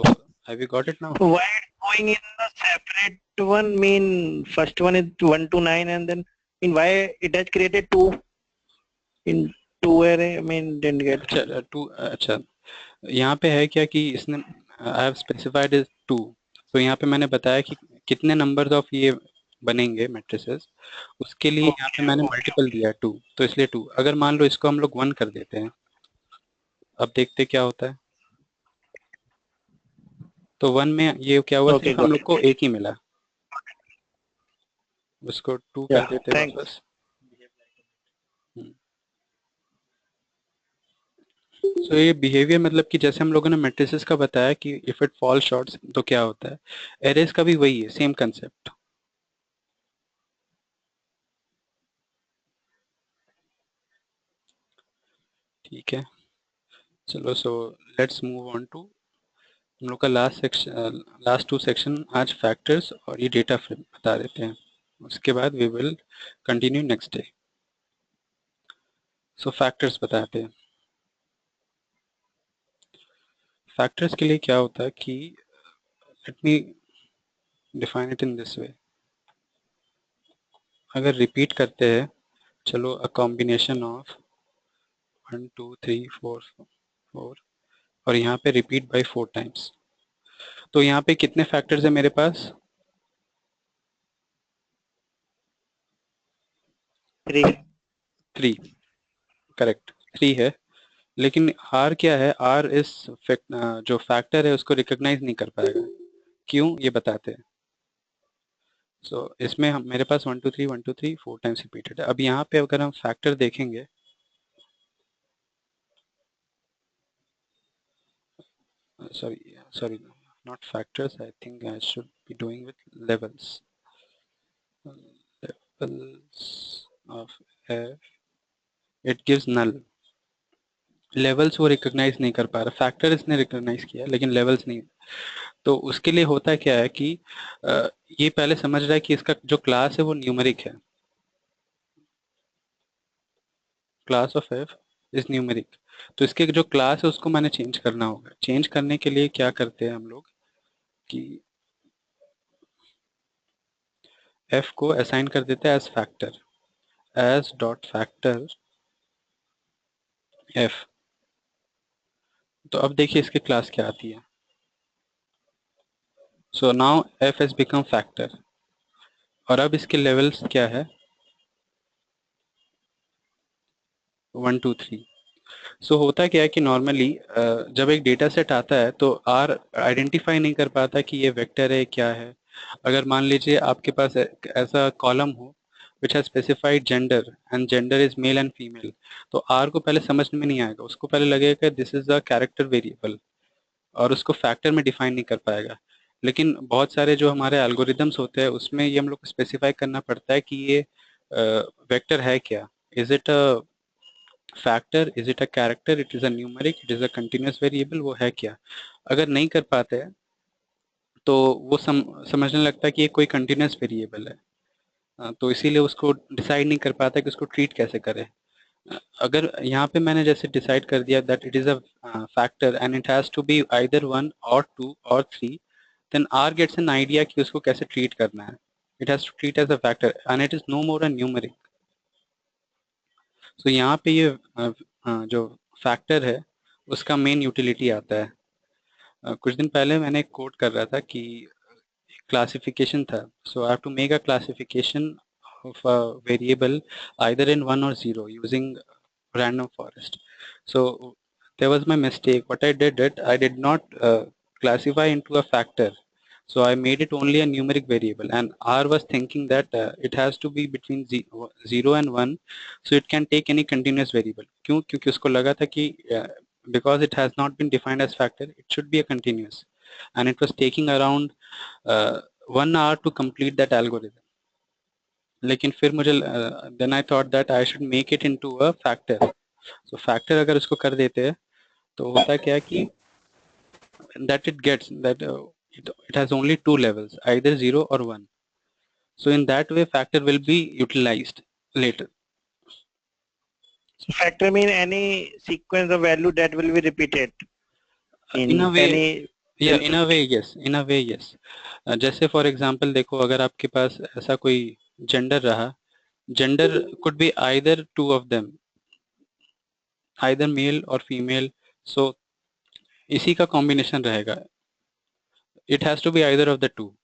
have you got it now?
Why going in the separate one? Mean first one is 1 to 9 and then in why it has created 2 in 2 array? I mean didn't get.
अच्छा 2, अच्छा यहाँ पे है क्या कि इसने I have specified is 2, तो यहाँ पे मैंने बताया कि कितने नंबर्स ऑफ ये बनेंगे मैट्रिसेस, उसके लिए यहाँ पे मैंने मल्टीपल दिया 2, तो इसलिए 2। अगर मान लो इसको हम लोग 1 कर देते हैं, अब देखते क्या होता है। तो 1 में ये क्या हुआ, सिर्फ हम लोग को 1 ही मिला, उसको 2 कर देते हैं वापस। तो ये बिहेवियर मतलब कि जैसे हम लोगों ने मैट्रिसेस का बताया कि इफ इट फॉल शॉर्ट तो क्या होता है, एरेज का भी वही है, सेम कंसेप्ट। ठीक है, चलो so let's move on to हम लोग का लास्ट 2 सेक्शन आज फैक्टर्स और ये डेटा फ्रेम बता देते हैं, उसके बाद we will continue next day. So factors बताते हैं। फैक्टर्स के लिए क्या होता है कि let me define it in this way. अगर रिपीट करते हैं, चलो अ कॉम्बिनेशन ऑफ 1 2 3 4 4 और यहाँ पे रिपीट बाय 4 टाइम्स, तो यहाँ पे कितने फैक्टर्स है मेरे पास? 3 करेक्ट, 3 है। लेकिन R क्या है, R इस जो फैक्टर है उसको रिकॉग्नाइज नहीं कर पाएगा। क्यों, ये बताते हैं। सो इसमें हम मेरे पास 1 2 3 1 2 3 4 टाइम्स रिपीटेड है। अब यहाँ पे अगर हम फैक्टर देखेंगे, sorry not factors, I think I should be doing with levels of f, it gives null। Levels वो रिकॉग्नाइज नहीं कर पा रहा, फैक्टर इसने रिकॉग्नाइज किया लेकिन लेवल्स नहीं। तो उसके लिए होता क्या है कि ये पहले समझ रहा है कि इसका जो क्लास है वो न्यूमेरिक है, class of f is numeric, तो इसके जो क्लास है उसको मैंने चेंज करना होगा। चेंज करने के लिए क्या करते हैं हम लोग कि f को असाइन कर देते हैं as factor, as dot factor f। तो अब देखिए इसकी क्लास क्या आती है। So now f has become factor, और अब इसके लेवल्स क्या है 1 2 3। सो होता क्या है कि नॉर्मली जब एक डेटा सेट आता है तो R आइडेंटिफाई नहीं कर पाता कि ये वेक्टर है क्या है। अगर मान लीजिए आपके पास ऐसा कॉलम हो which has specified gender and gender is male and female, तो R को पहले समझ में नहीं आएगा, उसको पहले लगेगा this is a character variable और उसको फैक्टर में डिफाइन नहीं कर पाएगा। लेकिन बहुत सारे जो हमारे एल्गोरिदम्स होते हैं उसमें ये हम लोग को स्पेसिफाई करना पड़ता है कि ये वेक्टर है क्या, is it a factor, is it a character, it is a numeric, it is a continuous variable, वो है क्या। अगर नहीं कर पाते हैं तो वो समझने लगता है कि ये कोई कंटिन्यूअस वेरिएबल है, तो इसीलिए उसको डिसाइड नहीं कर पाता कि उसको ट्रीट कैसे करें। अगर यहाँ पे मैंने जैसे डिसाइड कर दिया that it is a factor and it has to be either 1 or 2 or 3, then R gets an idea कि उसको कैसे ट्रीट करना है। It has to treat as a factor and it is no more a numeric. So यहाँ पे ये जो factor है उसका मेन यूटिलिटी आता है। कुछ दिन पहले मैंने एक कोड कर रहा था कि क्लासिफिकेशन था, so I have to make a classification of a variable either in 1 or 0 using random forest. So there was my mistake. What I did it, I did not classify into a factor. So I made it only a numeric variable, and R was thinking that it has to be between 0 and 1, so it can take any continuous variable. क्यों? क्योंकि उसको लगा था कि because it has not been defined as factor, it should be a continuous, and it was taking around 1 hour to complete that algorithm. लेकिन फिर मुझे then I thought that I should make it into a factor. So factor अगर उसको कर देते हैं तो होता क्या है कि that it gets that it has only 2 levels, either 0 or 1. So in that way factor will be utilized later.
So factor mean any sequence of value that will be repeated
in a way
any
yeah, in a way yes, in a way yes. जैसे for example देखो, अगर आपके पास ऐसा कोई gender रहा, gender could be either two of them, either male or female, so इसी का combination रहेगा, it has to be either of the two.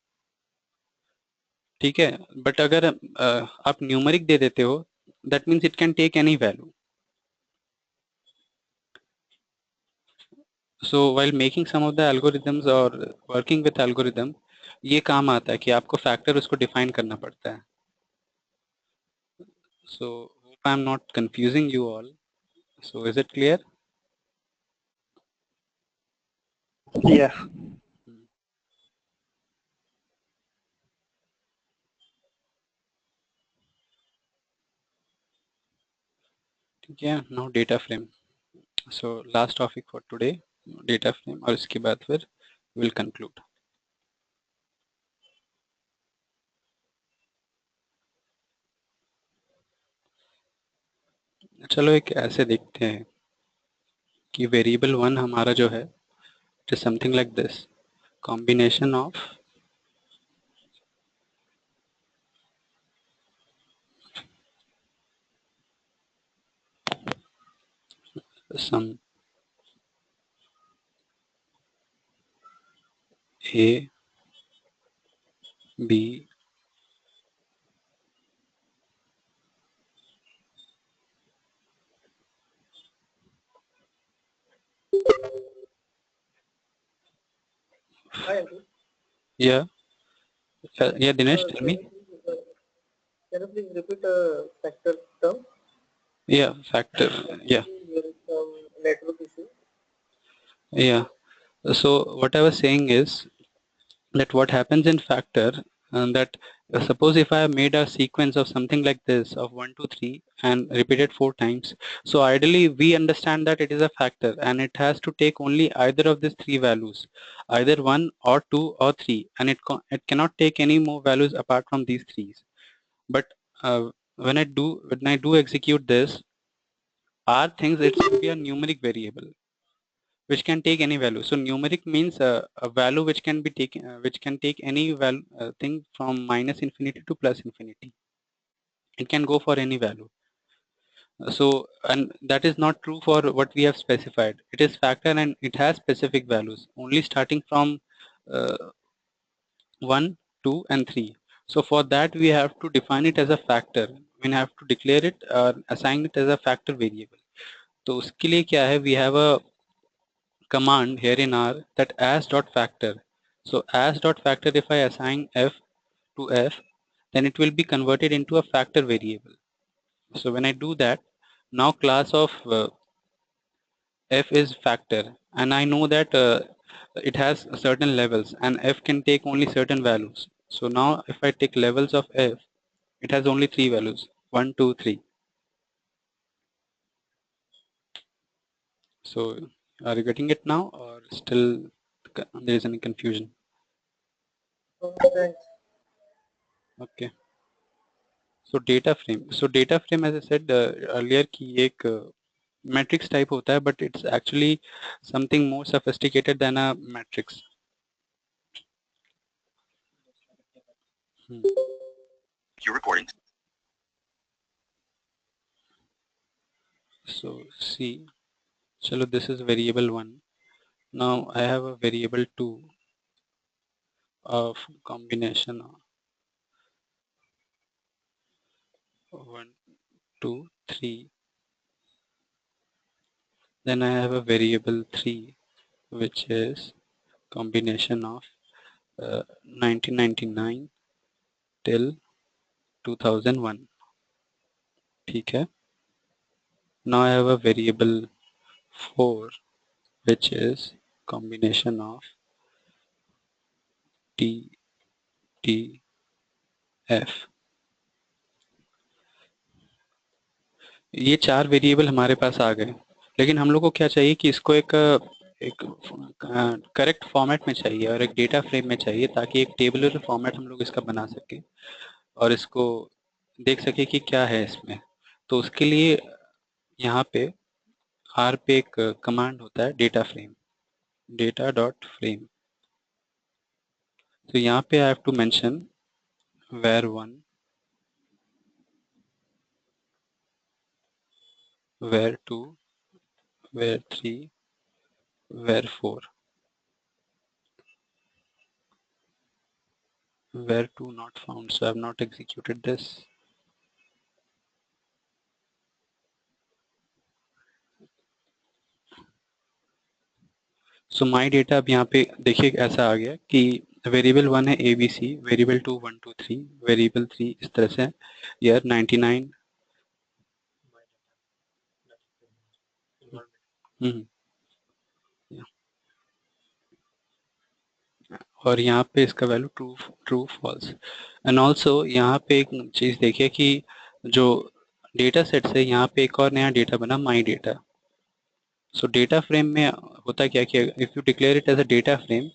ठीक है, बट अगर आप न्यूमेरिक दे देते हो that means it can take any value. So while making some of the algorithms और वर्किंग विथ एल्गोरिथम, ये काम आता है कि आपको फैक्टर उसको डिफाइन करना पड़ता है। So hope I am not confusing you all, so is it clear?
yeah
ठीक है, now data frame. So last topic for today data frame, और इसके बाद फिर विल कंक्लूड। चलो एक ऐसे देखते हैं कि वेरिएबल 1 हमारा जो है it is something like this, combination of some A B
Hi, Ankit.
yeah yeah Dinesh, tell me.
Can you please repeat a factor term?
Yeah, factor, yeah.
There is some network issue.
Yeah, so what I was saying is that what happens in factor, that suppose if I have made a sequence of something like this of 1 2 3 and repeated 4 times, so ideally we understand that it is a factor and it has to take only either of these 3 values, either 1 or 2 or 3, and it cannot take any more values apart from these 3s. But when I do execute this, R things, it should be a numeric variable which can take any value. So numeric means a value which can be taken, which can take any value thing from minus infinity to plus infinity. It can go for any value. So, and that is not true for what we have specified. It is factor and it has specific values only starting from 1, 2 and 3. So for that we have to define it as a factor. We have to declare it or assign it as a factor variable. So uske liye kya hai, we have a command here in R that as dot factor. So as dot factor, if I assign f to f, then it will be converted into a factor variable. So when I do that, now class of f is factor, and I know that it has certain levels and f can take only certain values. So now if I take levels of f, it has only 3 values, 1, 2, 3. So are you getting it now, or still there is any confusion? Okay. So data frame. So data frame, as I said earlier, कि एक matrix type होता है, but it's actually something more sophisticated than a matrix.
You're recording.
So see, chalo, this is variable 1. Now I have a variable 2 of combination of 1, 2, 3. Then I have a variable 3, which is combination of 1999 till 2001. ठीक है? Now I have a variable 4, which is combination of T, T, F. ये 4 variable हमारे पास आ गए, लेकिन हम लोग को क्या चाहिए कि इसको एक करेक्ट फॉर्मेट में चाहिए और एक डेटा फ्रेम में चाहिए, ताकि एक टेबुलर फॉर्मेट हम लोग इसका बना सकें और इसको देख सके कि क्या है इसमें। तो उसके लिए यहाँ पे R पे एक कमांड होता है data frame, data dot frame. तो यहाँ पे I have to mention var1, var2, var3, var4. var2 not found, so I have not executed this. So my data अब यहाँ पे देखिए ऐसा आ गया कि वेरिएबल 1 है ABC, वेरिएबल 2 1 2 3, वेरिएबल 3 इस तरह से ईयर 99। और यहाँ पे इसका value true false. And also यहाँ पे एक चीज़ देखिए कि जो डेटा सेट से यहाँ पे एक और नया डेटा बना, my data. So data frame में होता क्या कि if you declare it as a data frame,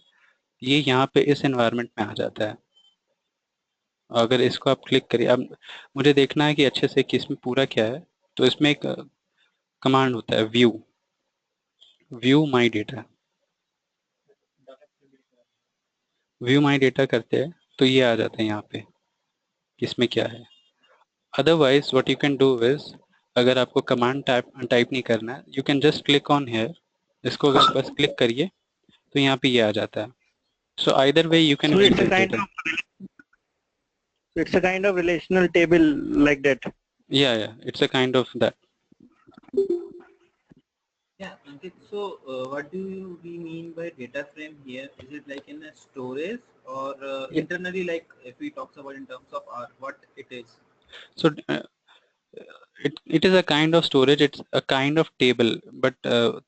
ये यहाँ पे इस एनवायरनमेंट में आ जाता है। अगर इसको आप क्लिक करिए, अब मुझे देखना है कि अच्छे से कि इसमें पूरा क्या है, तो इसमें एक कमांड होता है view my data. View my data करते हैं तो ये आ जाता है यहाँ पे कि इसमें क्या है। Otherwise what you can do is, अगर आपको कमांड टाइप नहीं करना है, you can just click on here. इसको अगर बस क्लिक करिए तो यहाँ पे ये आ जाता है। So either way you can
it's a kind of relational table like that.
Yeah, it's a kind of that.
Yeah, Ankit, so what do we mean by data frame here? Is it like in a storage or internally, like if we talk about in terms of R, what it is?
So it is a kind of storage, it's a kind of table, but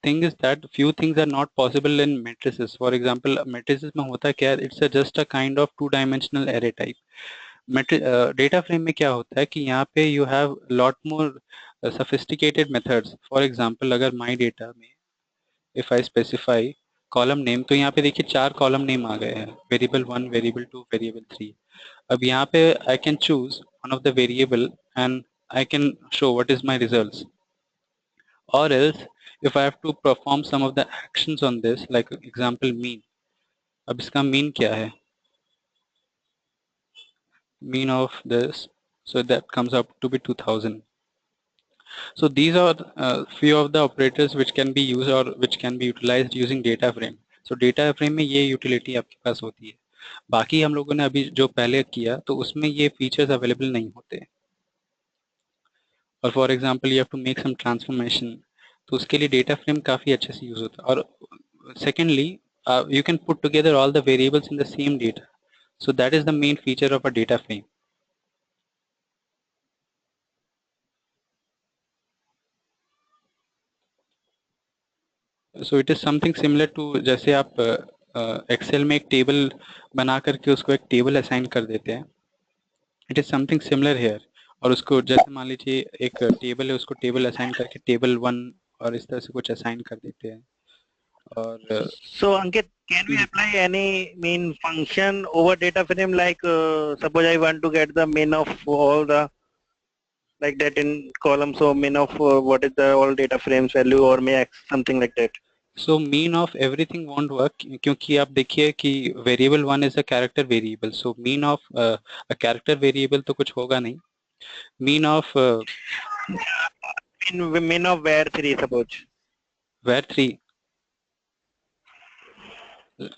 thing is that few things are not possible in matrices. For example, matrices में होता क्या है, it's just a kind of 2-dimensional array type. Data frame में क्या होता है कि यहाँ पे you have lot more sophisticated methods. For example अगर माई डेटा में if I specify column name, तो यहाँ पे देखिए 4 कॉलम नेम आ गए हैं, वेरिएबल 1, वेरिएबल 2, वेरिएबल 3। अब यहाँ पे I can choose one of the variable and I can show what is my results. or else if I have to perform some of the actions on this, like example mean. अब इसका mean क्या है? Mean of this, so that comes up to be 2000. So these are few of the operators which can be used or which can be utilized using data frame. So data frame में ये utility आपके पास होती है. बाकी हम लोगों ने अभी जो पहले किया तो उसमें ये features available नहीं होते. और for example you have to make some transformation, तो उसके लिए डेटा फ्रेम काफ़ी अच्छे से यूज होता है. और secondly you can put together all the variables in the same data, so that is the main feature of a data frame. So it is something similar to जैसे आप Excel में एक टेबल बना करके उसको एक टेबल असाइन कर देते हैं. It is something similar here. और उसको जैसे मान लीजिए एक टेबल है, उसको टेबल असाइन करके टेबल 1 और इस तरह से कुछ असाइन कर देते हैं. और
so Ankit, can we apply any main function over data frame, like suppose I want to get the min of all the like that in column, so min of what is the all data frames value or max, something like that.
So mean of everything won't work क्योंकि आप देखिए कि variable 1 is a character variable, so mean of a character variable तो कुछ होगा नहीं. Mean of
min of var 3 suppose.
var 3.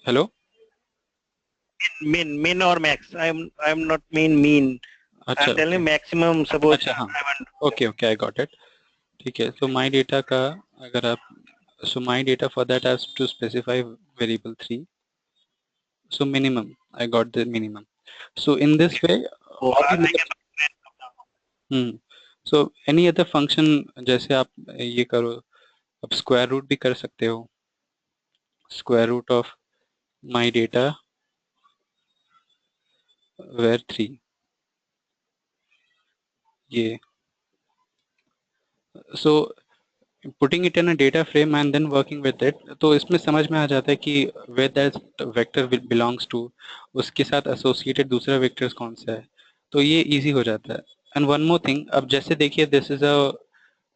Hello.
Min or max. I'm not mean.
अच्छा,
I'm telling maximum suppose.
अच्छा हाँ. Okay, I got it. ठीक है. So my data का अगर आप so my data for that I have to specify variable 3. So minimum, I got the minimum. So in this way, so any other function जैसे आप ये करो, आप square root भी कर सकते हो. Square root of my data var 3 ये. So putting it in a data frame and then working with it, तो इसमें समझ में आ जाता है कि where that vector belongs to, उसके साथ associated दूसरा vectors कौन सा है, तो ये easy हो जाता है. And one more thing, अब जैसे देखिए this is a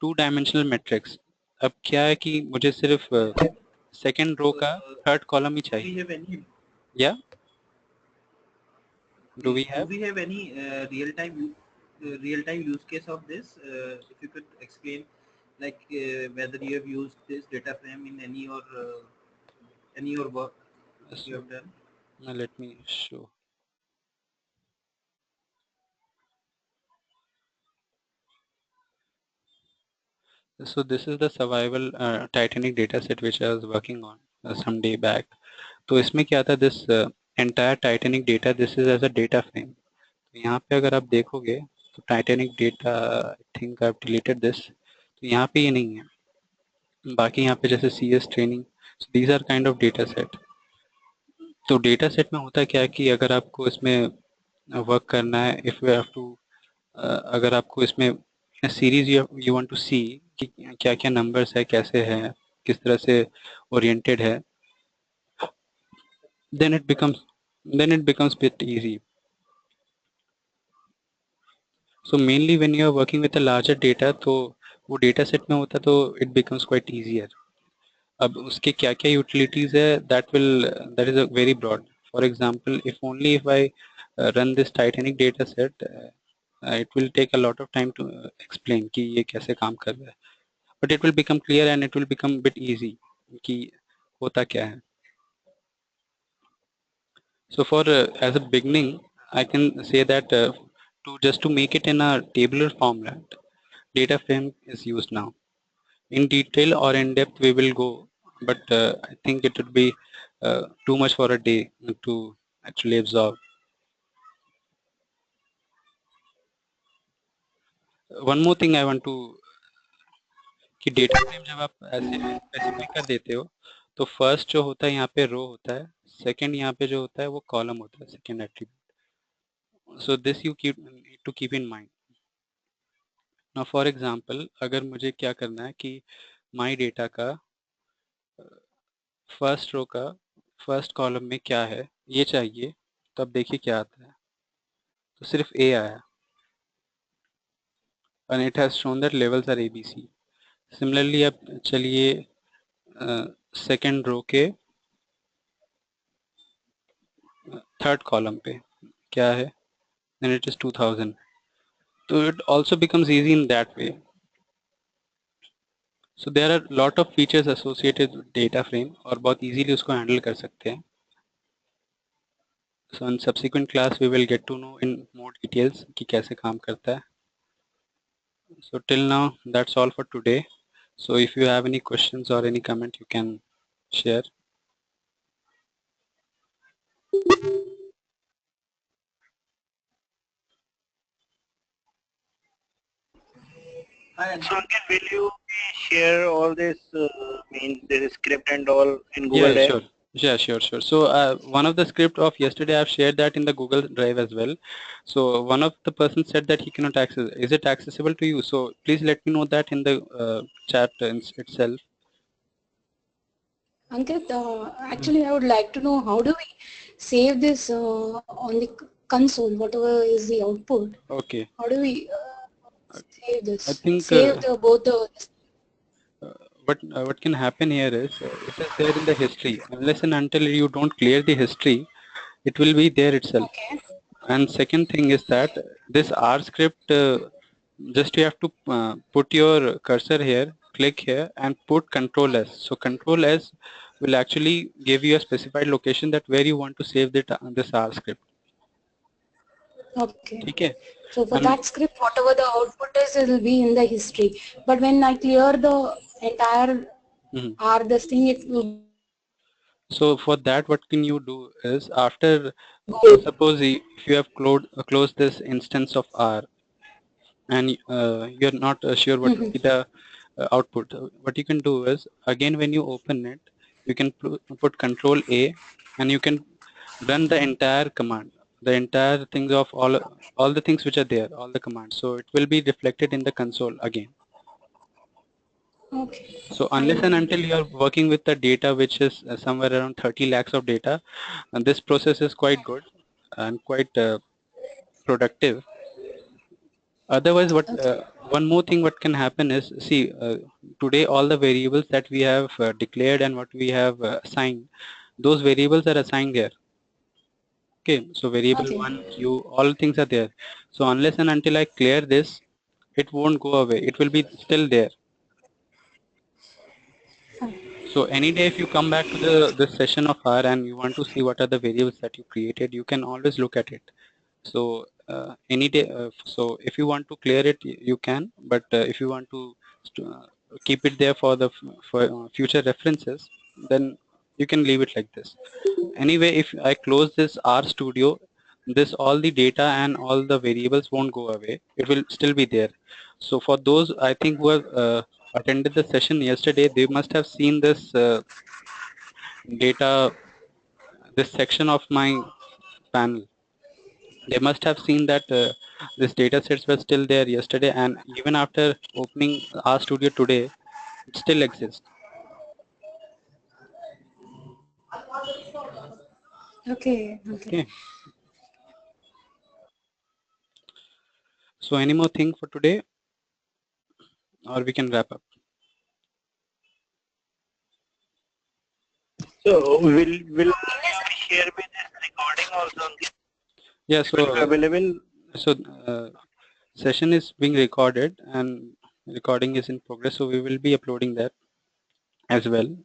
2-dimensional matrix. अब क्या है कि मुझे सिर्फ second row का third column ही चाहिए. Yeah. Do we have
any real-time use case of this? If you could explain, like whether you have used this data frame in any or work you have done.
Let me show. So this is the survival Titanic data set which I was working on some day back. तो इसमें क्या था, this entire Titanic data, this is as a data frame. तो यहाँ पे अगर आप देखोगे तो Titanic data, I think I've deleted this. तो यहाँ पे ये नहीं है. बाकी यहाँ पे जैसे CS training, so these are kind of data set. तो data set में होता क्या है कि अगर आपको इसमें वर्क करना है, if you have to अगर आपको इसमें series you want to see कि क्या क्या नंबर्स है, कैसे है, किस तरह से ओरिएंटेड है, then it becomes bit easy. So mainly when you are working with a larger data, तो वो data set में होता तो it becomes quite easier. अब उसके क्या क्या utilities है, that is a very broad. For example, if I run this Titanic data set, it will take a lot of time to explain कि ये कैसे काम कर रहा है. But it will become clear and it will become bit easy कि होता क्या है. So for as a beginning, I can say that to make it in a tabular format, data frame is used now. In detail or in depth we will go, but I think it would be too much for a day to actually absorb. One more thing I want to कि data frame जब आप ऐसे specify कर देते हो तो first जो होता है यहाँ पे रो होता है, सेकंड यहाँ पे जो होता है वो कॉलम होता है, second attribute. So this you need to keep in mind. Now for example अगर मुझे क्या करना है कि माय डेटा का फर्स्ट रो का फर्स्ट कॉलम में क्या है ये चाहिए, तो अब देखिए क्या आता है. तो सिर्फ ए आया and it has shown that levels are ABC. Similarly अब चलिए सेकेंड रो के थर्ड कॉलम पे क्या है, and it is 2000. So it also becomes easy in that way. So there are lot of features associated with data frame और बहुत easily उसको handle कर सकते हैं. So in subsequent class we will get to know in more details कि कैसे काम करता है. So till now that's all for today. So if you have any questions or any comment you can share.
So Ankit, will you share all this, the script and all in Google Drive?
Sure. Yeah, sure. So one of the script of yesterday I've shared that in the Google Drive as well. So one of the person said that he cannot access. Is it accessible to you? So please let me know that in the chat itself.
Ankit, actually I would like to know how do we save this on the console, whatever is the output.
Okay.
How do we save this?
I think
save both the
what can happen here is it is there in the history. Unless and until you don't clear the history, it will be there itself.
Okay.
And second thing is that this R script, just you have to put your cursor here, click here, and put Control S. So Control S will actually give you a specified location that where you want to save this R script.
Okay.
Okay.
So for that script, whatever the output is, it will be in the history. But when I clear the entire R, this thing, it will.
So for that, what can you do is after, suppose if you have closed this instance of R, and you're not sure what will be the output, what you can do is again when you open it, you can put Control A, and you can run the entire command, the entire things of all the things which are there, all the commands. So it will be reflected in the console again.
Okay.
So unless and until you are working with the data which is somewhere around 30 lakhs of data, and this process is quite good and quite productive. Otherwise, what one more thing what can happen is, see, today all the variables that we have declared and what we have assigned, those variables are assigned here. Okay, so variable 1, Q, all things are there. So unless and until I clear this, it won't go away. It will be still there. So any day if you come back to this session of R and you want to see what are the variables that you created, you can always look at it. So any day, so if you want to clear it, you can. But if you want to keep it there for the future references, then you can leave it like this. Anyway, if I close this R Studio, this all the data and all the variables won't go away. It will still be there. So for those I think who have attended the session yesterday, they must have seen this data, this section of my panel. They must have seen that this data sets were still there yesterday, and even after opening R Studio today, it still exists.
Okay.
So any more thing for today, or we can wrap up?
So will you share me this recording also?
Yeah. So
available.
So session is being recorded and recording is in progress. So we will be uploading that as well.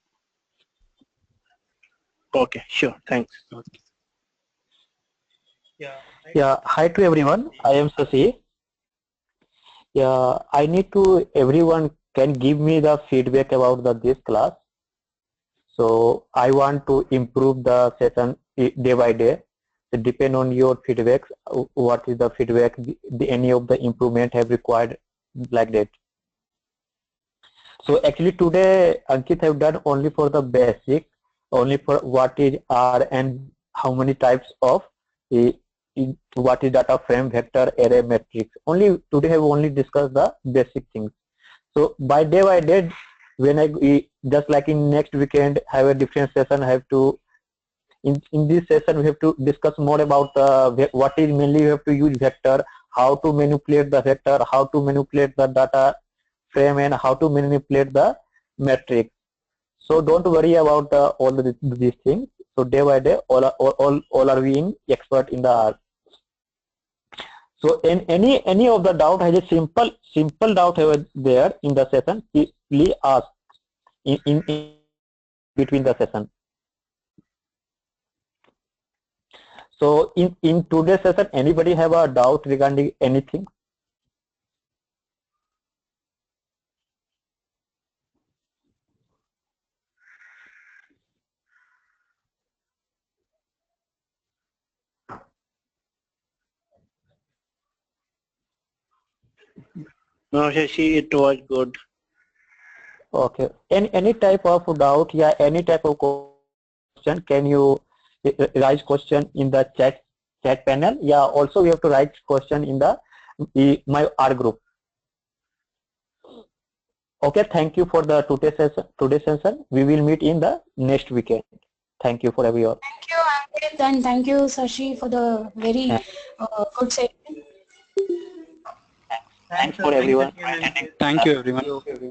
Okay. Sure. Thanks.
Okay.
Yeah. Hi to everyone. I am Sasi. Yeah. I need to. Everyone can give me the feedback about this class. So I want to improve the session day by day. So depend on your feedback. What is the feedback? Any of the improvement have required like that. So actually today Ankit have done only for the basic, only for what is R and how many types of what is data frame, vector, array, matrix. Only today have only discussed the basic things. So by day, when I just like in next weekend have a different session, I have to in this session we have to discuss more about what is mainly you have to use vector, how to manipulate the vector, how to manipulate the data frame and how to manipulate the matrix. So don't worry about all these things. So day by day, all are being expert in the R. So in any of the doubt has a simple doubt over there in the session, please ask in between the session. So in today's session, anybody have a doubt regarding anything?
No, Shashi, it was good.
Okay. Any type of doubt, yeah, any type of question, can you raise question in the chat panel? Yeah, also we have to write question in the my R group. Okay, thank you for the today's session. We will meet in the next weekend. Thank you for everyone.
Thank you, Ankit, and thank you, Shashi, for the very good session.
Thanks for everyone.
Thank you, everyone.